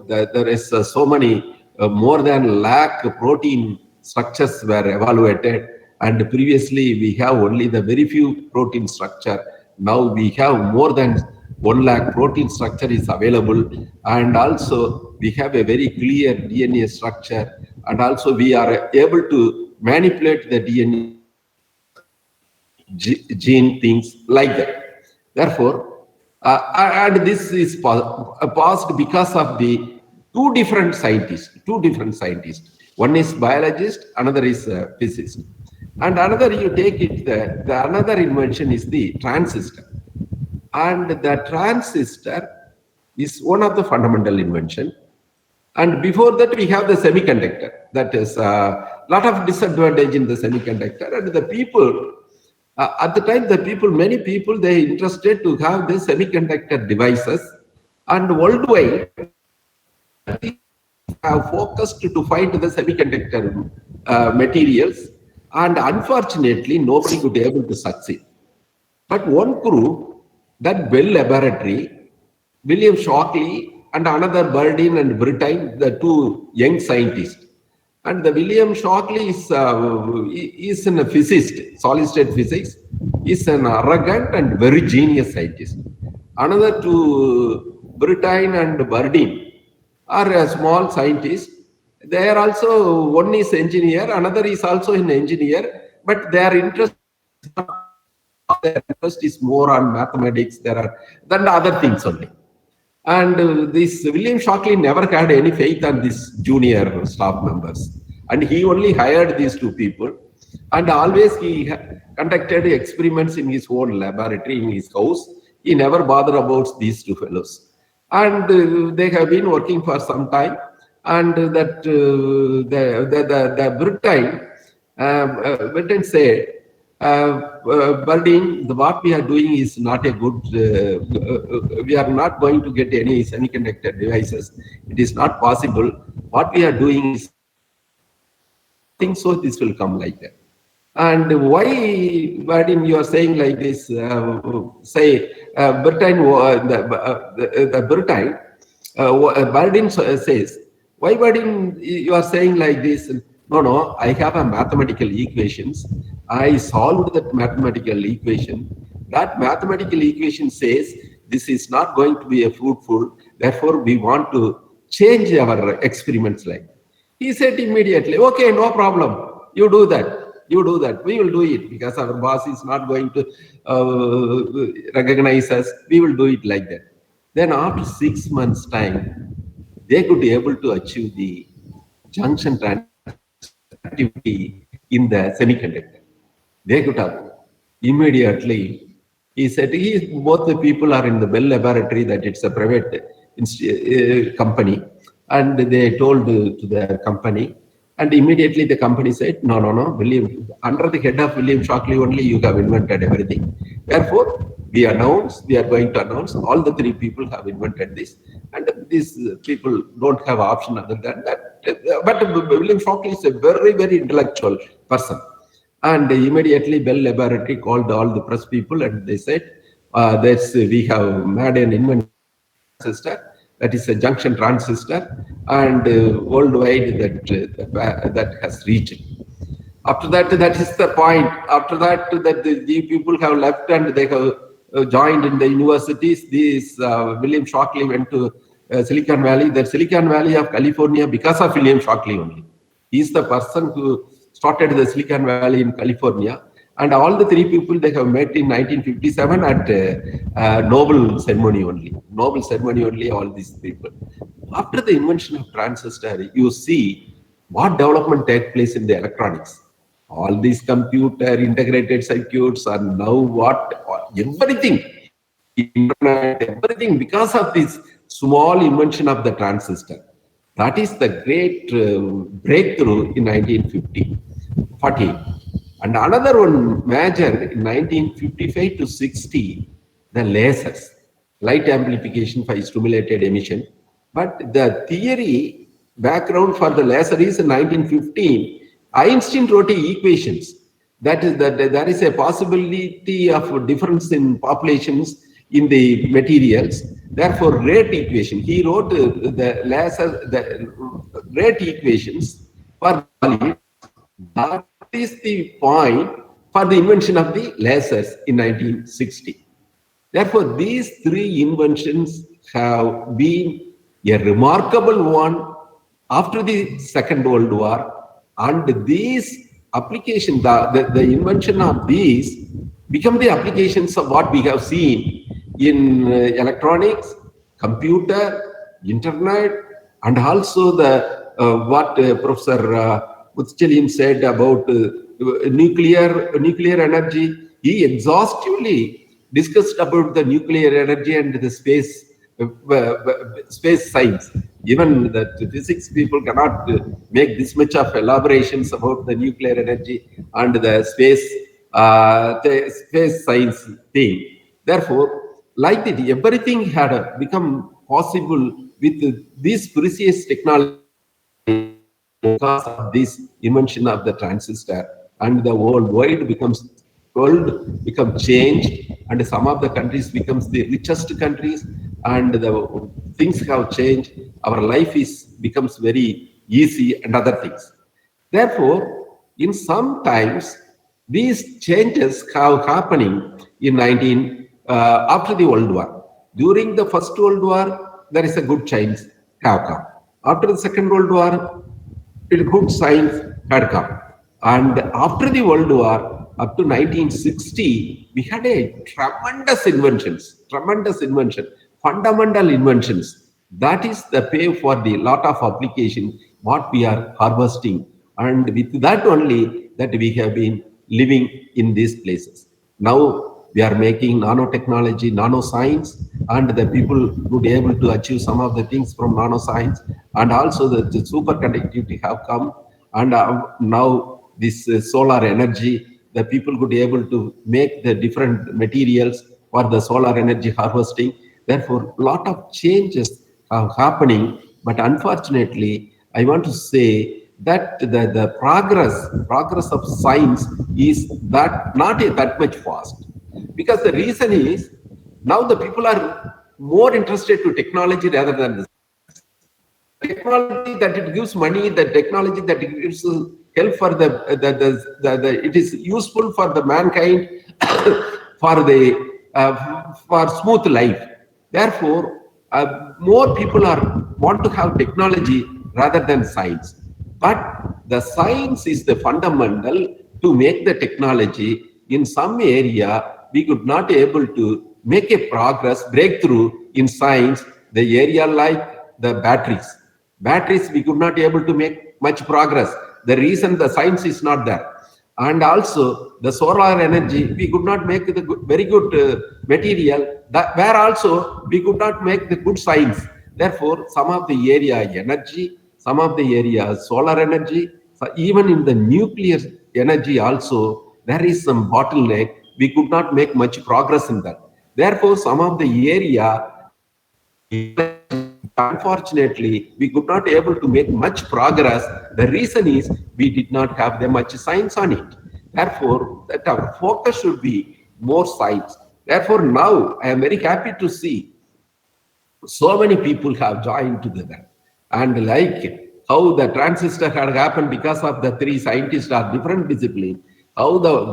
There is so many, more than lakh protein structures were evaluated, and previously we have only the very few protein structure. Now we have more than 1 lakh protein structure is available, and also we have a very clear DNA structure, and also we are able to manipulate the DNA gene things like that. Therefore, and this is passed because of the two different scientists. One is biologist, another is physicist. And another, you take it, the another invention is the transistor. And the transistor is one of the fundamental invention. And before that, we have the semiconductor. That is a lot of disadvantage in the semiconductor. And the people, at the time, many people, they interested to have the semiconductor devices. And worldwide, have focused to find the semiconductor materials, and unfortunately, nobody could be able to succeed. But one group, that Bell Laboratory, William Shockley and another Burdine and Brittain, the two young scientists. And the William Shockley is a physicist, solid state physics. Is an arrogant and very genius scientist. Another two, Brittain and Burdine, are a small scientist. They are also, one is engineer, another is also an engineer, but their interest is more on mathematics than other things only. And this William Shockley never had any faith on these junior staff members. And he only hired these two people. And always he conducted experiments in his own laboratory, in his house. He never bothered about these two fellows. And they have been working for some time. And that the Brittain said, Burdine, what we are doing is not a good, we are not going to get any semiconductor devices. It is not possible. What we are doing is, I think so this will come like that. And why, Burdine, you are saying like this, Burdine says, why, Burdine, you are saying like this? No, I have a mathematical equations. I solved that mathematical equation. That mathematical equation says this is not going to be a fruitful. Therefore, we want to change our experiments like that. He said immediately, okay, no problem. You do that. You do that. We will do it because our boss is not going to recognize us. We will do it like that. Then after 6 months' time, they could be able to achieve the junction activity in the semiconductor. They could have immediately. He said, both the people are in the Bell Laboratory, that it's a private company, and they told to the company, and immediately the company said, no, William, under the head of William Shockley only you have invented everything. Therefore, we are going to announce all the three people have invented this, and these people don't have option other than that. But William Shockley is a very, very intellectual person. And immediately Bell Laboratory called all the press people and they said, we have made an invention transistor, that is a junction transistor, and worldwide that has reached. After that, that is the point. After that, the people have left and they have joined in the universities. This William Shockley went to Silicon Valley, the Silicon Valley of California, because of William Shockley only. He is the person who started the Silicon Valley in California. And all the three people they have met in 1957 at Nobel ceremony only. Nobel ceremony only, all these people. After the invention of transistor, you see what development take place in the electronics. All these computer integrated circuits are now everything, internet, everything because of this small invention of the transistor. That is the great breakthrough in 1940. And another one major in 1955 to 60, the lasers, light amplification for stimulated emission. But the theory background for the laser is in 1915, Einstein wrote equations. That is that there is a possibility of difference in populations in the materials. Therefore, rate equation. He wrote the rate equations for value. That is the point for the invention of the lasers in 1960. Therefore, these three inventions have been a remarkable one after the Second World War, and these applications, the invention of these become the applications of what we have seen in electronics, computer, internet, and also the what Professor Mutschelian said about nuclear energy. He exhaustively discussed about the nuclear energy and the space science. Even the physics people cannot make this much of elaborations about the nuclear energy and the space science thing. Therefore, like that, everything had become possible with these precious technology because of this invention of the transistor, and the world become changed, and some of the countries becomes the richest countries, and the things have changed. Our life becomes very easy and other things. Therefore, in some times, these changes have happening in after the World War. During the First World War, there is a good change have come. After the Second World War, good signs had come. And after the World War, up to 1960, we had a tremendous invention, fundamental inventions. That is the pay for the lot of application, what we are harvesting. And with that only that we have been living in these places. Now we are making nanotechnology, nanoscience, and the people would be able to achieve some of the things from nanoscience, and also the superconductivity have come, and now this solar energy, the people could be able to make the different materials for the solar energy harvesting. Therefore, a lot of changes are happening, but unfortunately, I want to say that the progress of science is that not that much fast. Because the reason is, now the people are more interested to technology rather than the technology that it gives money, the technology that it gives help for it is useful for the mankind for smooth life. Therefore, more people want to have technology rather than science. But the science is the fundamental to make the technology. In some area, we could not able to make a breakthrough in science, the area like the batteries. Batteries, we could not able to make much progress. The reason the science is not there. And also the solar energy, we could not make the very good material, where also we could not make the good science. Therefore, some of the area energy, some of the area solar energy, so even in the nuclear energy also, there is some bottleneck. We could not make much progress in that. Therefore, some of the area, unfortunately, we could not able to make much progress. The reason is we did not have that much science on it. Therefore, that our focus should be more science. Therefore, now I am very happy to see so many people have joined together. And like how the transistor had happened because of the three scientists are different discipline, how the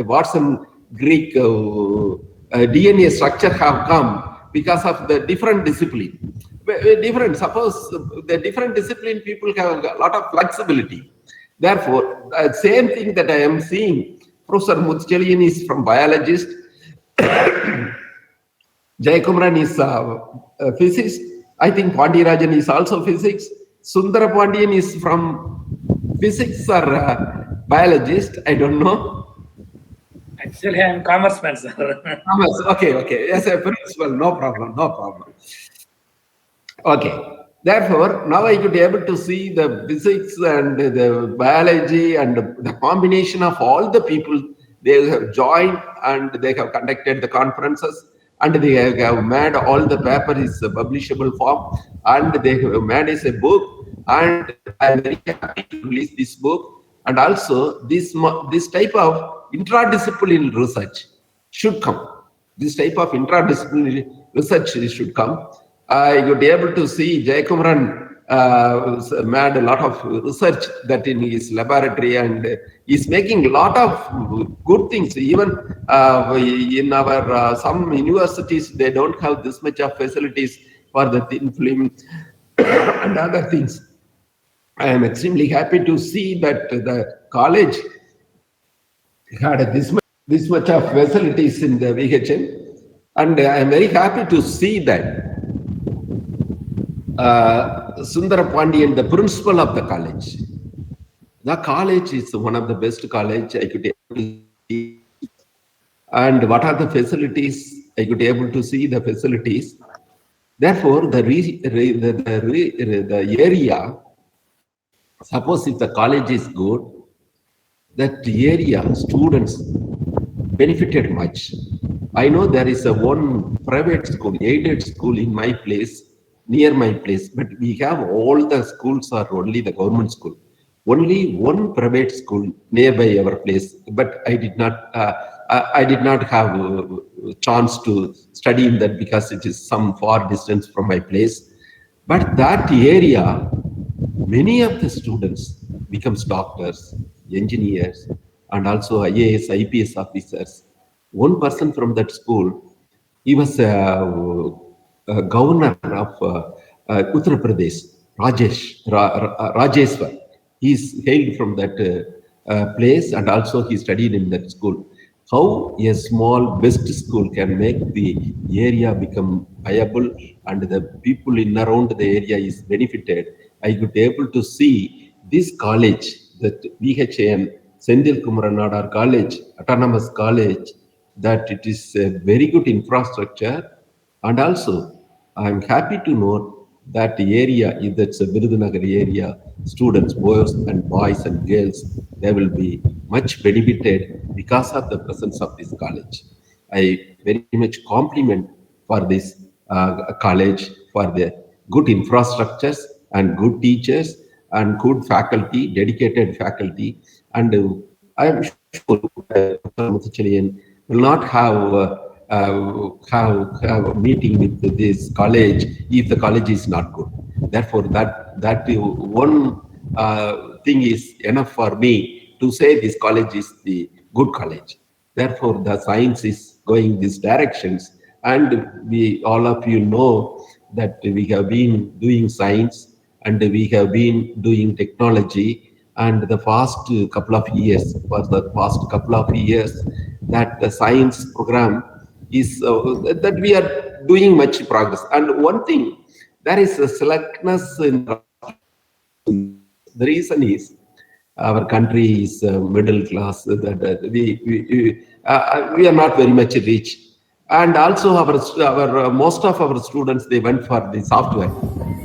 Watson Greek DNA structure have come because of the different discipline. Different, suppose the different discipline people have a lot of flexibility. Therefore, same thing that I am seeing, Professor Mutchalian is from biologist, Jayakumaran is physics. I think Pandirajan is also physics. Sundara Pandian is from physics or biologist. I don't know. Actually, I am commerce man, sir. Commerce. Okay. Yes, a principal. No problem. Okay. Therefore, now I could be able to see the physics and the biology and the combination of all the people. They have joined and they have conducted the conferences, and they have made all the paper is a publishable form, and they have made is a book, and I am very happy to release this book. And also this type of interdisciplinary research should come. This type of interdisciplinary research should come. I would be able to see Jayakumaran made a lot of research that in his laboratory, and is making a lot of good things. Even in our some universities, they don't have this much of facilities for the thin film and other things. I am extremely happy to see that the college had this much of facilities in the VHN, and I am very happy to see that Sundara Pandian, the principal of the college. The college is one of the best college I could able to see. And what are the facilities? I could able to see the facilities. Therefore, the area, suppose if the college is good, that area students benefited much. I know there is one private school, aided school in my place. near my place, but we have all the schools are only the government school. Only one private school nearby our place, but I did not have a chance to study in that because it is some far distance from my place. But that area, many of the students becomes doctors, engineers, and also IAS, IPS officers. One person from that school, he was a governor of Uttar Pradesh, Rajeshwar. He is hailed from that place, and also he studied in that school. How a small best school can make the area become viable and the people in around the area is benefited. I could able to see this college, that VHAN, Sendil Kumaran Nadar College, Autonomous College, that it is a very good infrastructure. And also, I'm happy to note that the area, if that's a Virudhunagar area, students, boys and girls, they will be much benefited because of the presence of this college. I very much compliment for this college for the good infrastructures and good teachers and good faculty, dedicated faculty. And I am sure Muthuchelian will not have a meeting with this college if the college is not good. Therefore, that one thing is enough for me to say this college is the good college. Therefore, the science is going these directions, and we all of you know that we have been doing science and we have been doing technology. And the past couple of years, that the science program is that we are doing much progress. And one thing, there is a selectness in the reason is our country is middle class, that we are not very much rich, and also our most of our students, they went for the software,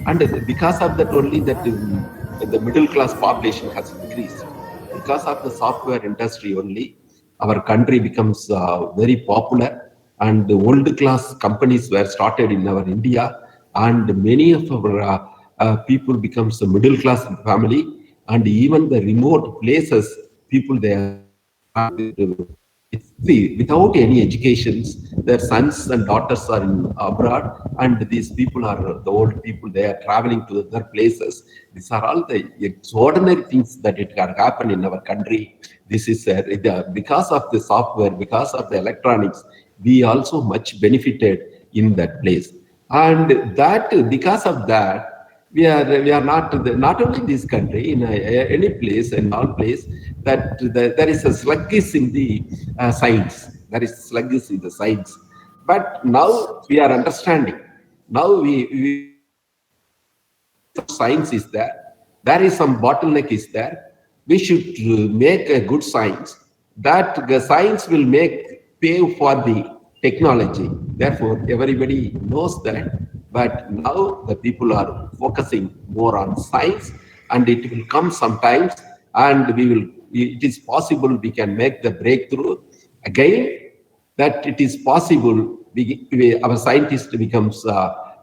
and because of that only that the middle class population has increased. Because of the software industry only, our country becomes very popular, and the world class companies were started in our India, and many of our people becomes a middle class family, and even the remote places, people there see, without any educations, their sons and daughters are in abroad, and these people are the old people. They are traveling to other places. These are all the extraordinary things that it can happen in our country. This is because of the software, because of the electronics, we also much benefited in that place, and that because of that. We are not only in this country, in any place, in all place, that there is a sluggish in the science. There is sluggish in the science. But now we are understanding. Now we science is there. There is some bottleneck is there. We should make a good science. That the science will make pave for the technology. Therefore, everybody knows that. But now the people are focusing more on science, and it will come sometimes, and it is possible we can make the breakthrough again, that it is possible our scientist becomes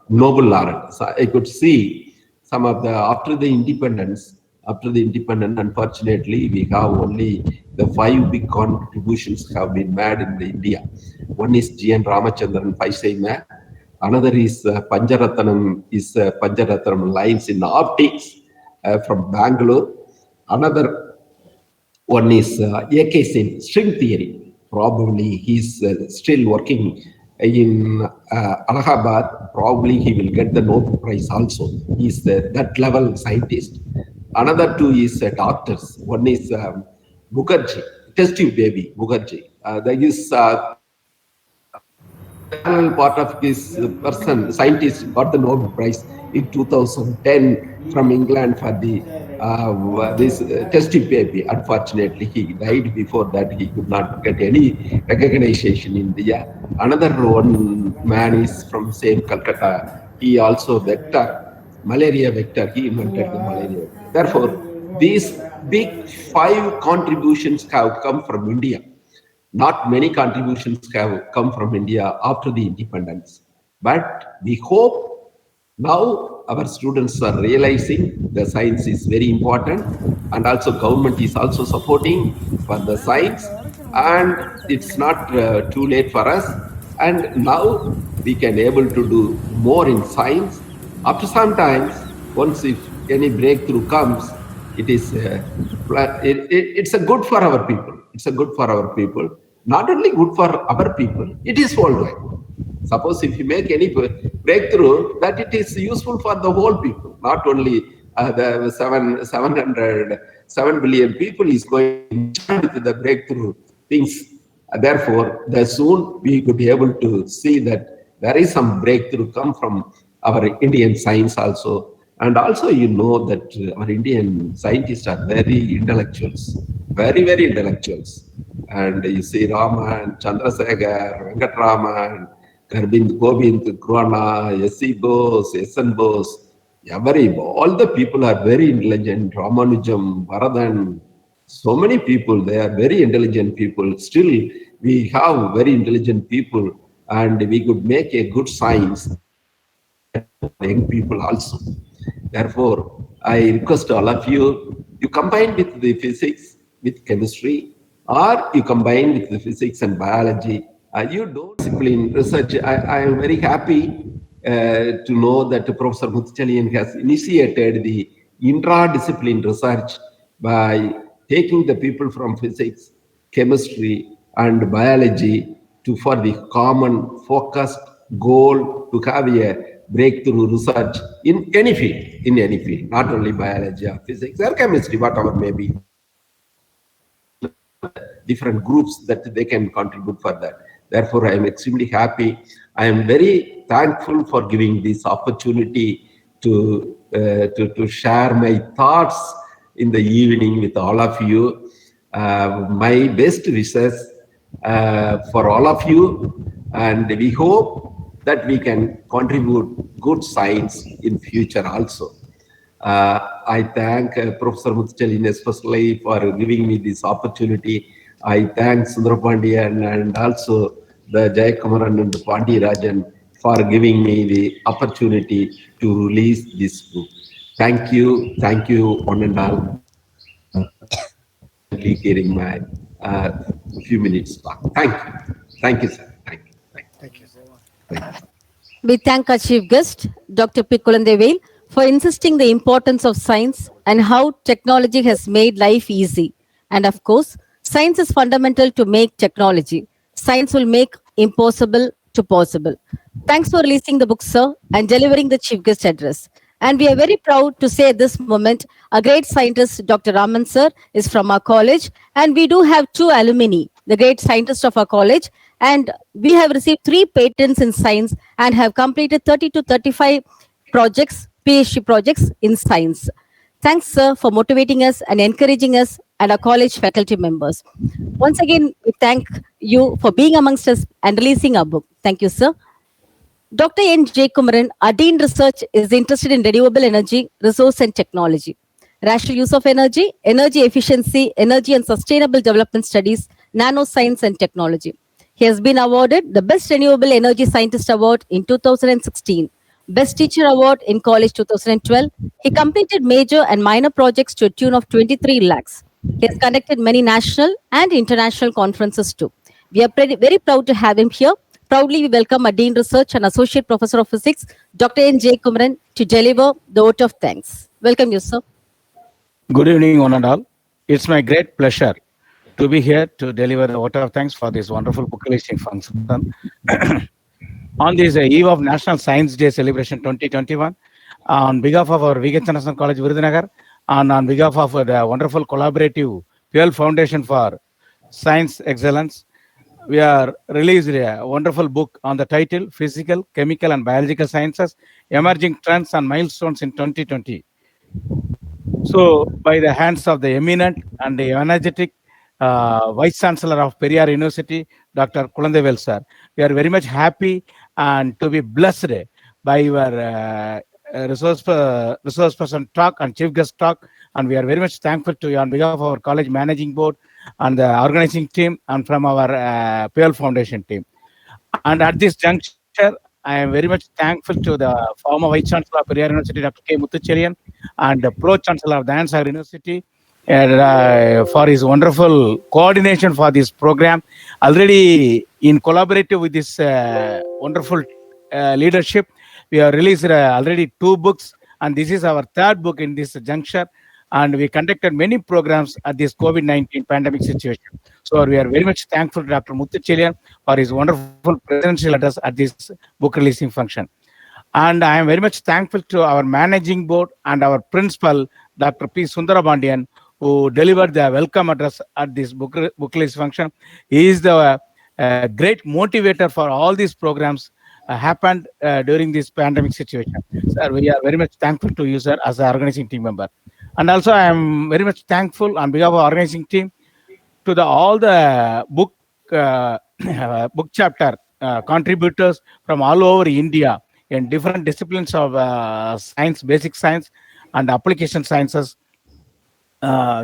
Nobel laureate. So I could see some of after the independence, unfortunately, we have only the 5 big contributions have been made in the India. One is G.N. Ramachandran Paisai. Another is Pancharatnam lines in optics from Bangalore. Another one is A.K. Sen, string theory. Probably he's still working in Allahabad. Probably he will get the Nobel Prize also. He's that level scientist. Another 2 is doctors. One is Mukherjee, test tube baby Mukherjee. There is part of his person, scientist, got the Nobel Prize in 2010 from England for the this test tube baby. Unfortunately, he died before that. He could not get any recognition in India. Another one man is from same Calcutta. He also malaria vector. He invented the malaria. Therefore, these big 5 contributions have come from India. Not many contributions have come from India after the independence, but we hope Now our students are realizing the science is very important, and also government is also supporting for the science, and it's not too late for us. And now we can able to do more in science. After some times, once if any breakthrough comes, it is it's a good for our people. It's a good for our people. Not only good for our people, it is worldwide. Suppose if you make any breakthrough, that it is useful for the whole people, not only the 7 billion people is going to join with the breakthrough things. Therefore, the soon we could be able to see that there is some breakthrough come from our Indian science also. And also, you know that our Indian scientists are very intellectuals, very, very intellectuals. And you see Raman, Chandrasekhar, Venkatraman, Garbind Gobind, Krona, S.C. Bose, S.N. Bose, all the people are very intelligent. Ramanujam, Bharadhan, so many people, they are very intelligent people. Still, we have very intelligent people, and we could make a good science for young people also. Therefore, I request all of you, you combine with the physics, with chemistry, or you combine with the physics and biology. You don't discipline research. I am very happy to know that Professor Muthuchalian has initiated the interdiscipline research by taking the people from physics, chemistry, and biology for the common focused goal to have a breakthrough research in any field, not only biology or physics or chemistry, whatever may be. Different groups that they can contribute for that. Therefore, I am extremely happy. I am very thankful for giving this opportunity to share my thoughts in the evening with all of you. My best wishes for all of you, and we hope that we can contribute good science in future also. I thank Professor Muthuchalian especially for giving me this opportunity. I thank Sundrapandian and also the Jayakumaran and Pandi Rajan for giving me the opportunity to release this book. Thank you, one and all. Hearing my few minutes talk. Thank you, sir. Thank you. We thank our chief guest, Dr. P. Kulandevel, for insisting the importance of science and how technology has made life easy. And of course, science is fundamental to make technology. Science will make impossible to possible. Thanks for releasing the book, sir, and delivering the chief guest address. And we are very proud to say at this moment, a great scientist, Dr. Raman, sir, is from our college. And we do have 2 alumni, the great scientists of our college. And we have received 3 patents in science and have completed 30 to 35 projects, PhD projects in science. Thanks, sir, for motivating us and encouraging us and our college faculty members. Once again, we thank you for being amongst us and releasing our book. Thank you, sir. Dr. N. Jayakumaran, our Dean Research, is interested in renewable energy, resource and technology, rational use of energy, energy efficiency, energy and sustainable development studies, nanoscience and technology. He has been awarded the Best Renewable Energy Scientist Award in 2016, Best Teacher Award in College 2012. He completed major and minor projects to a tune of 23 lakhs. He has conducted many national and international conferences too. We are very proud to have him here. Proudly, we welcome our Dean Research and Associate Professor of Physics, Dr. N. Jayakumaran, to deliver the vote of thanks. Welcome you, sir. Good evening, one and all. It's my great pleasure to be here to deliver the vote of thanks for this wonderful book releasing function. On this eve of National Science Day celebration 2021, on behalf of our V.K. National College, Virudhunagar, and on behalf of the wonderful collaborative Pearl Foundation for Science Excellence, we are released a wonderful book on the title Physical, Chemical and Biological Sciences, Emerging Trends and Milestones in 2020. So, by the hands of the eminent and the energetic Vice Chancellor of Periyar University, Dr. Kulandevel sir, we are very much happy and to be blessed by your resource person talk and chief guest talk, and we are very much thankful to you on behalf of our college managing board and the organizing team and from our Pearl Foundation team. And at this juncture, I am very much thankful to the former Vice Chancellor of Periyar University, Dr. K. Muthucherian, and the Pro Chancellor of Dayan Sagar University, and for his wonderful coordination for this program. Already in collaborative with this wonderful leadership, we have released already 2 books, and this is our 3rd book in this juncture. And we conducted many programs at this COVID-19 pandemic situation. So we are very much thankful to Dr. Muthucherian for his wonderful presidential address at this book releasing function. And I am very much thankful to our managing board and our principal, Dr. P. Sundarabandyan, who delivered the welcome address at this book release function. He is the great motivator for all these programs happened during this pandemic situation. Sir, we are very much thankful to you, sir, as an organizing team member. And also, I am very much thankful on behalf of our organizing team to all the book chapter contributors from all over India in different disciplines of science, basic science, and application sciences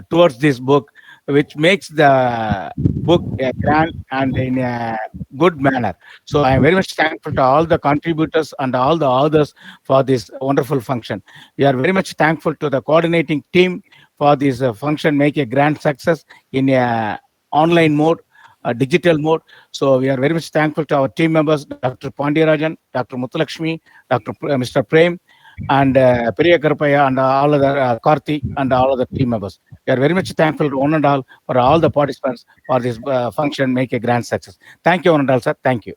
towards this book, which makes the book grand and in a good manner. So I am very much thankful to all the contributors and all the authors for this wonderful function. We are very much thankful to the coordinating team for this function, make a grand success in a online mode, a digital mode. So we are very much thankful to our team members, Dr. Pandirajan, Dr. Muthulakshmi, Mr. Prem, and Priya Karpaya, and all other Karthi, and all other team members. We are very much thankful to one and all for all the participants for this function, make a grand success. Thank you, one and all, sir. Thank you.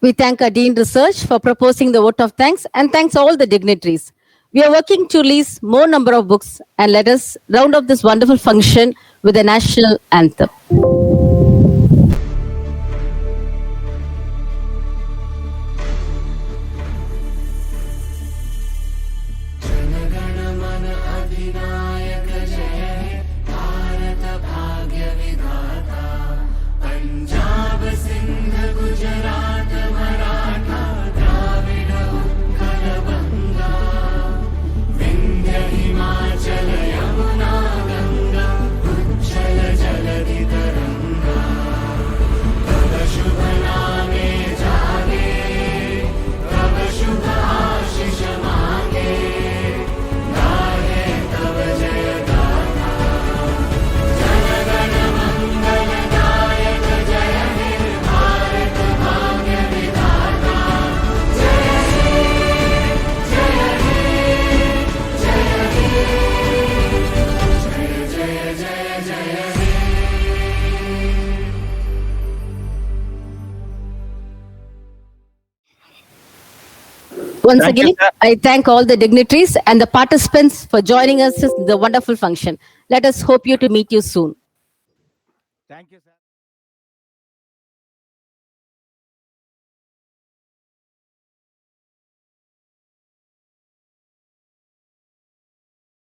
We thank our Dean Research for proposing the vote of thanks, and thanks all the dignitaries. We are working to release more number of books, and let us round up this wonderful function with the national anthem. Once Thank you, again, sir. I thank all the dignitaries and the participants for joining us in the wonderful function. Let us hope you to meet you soon. Thank you, sir.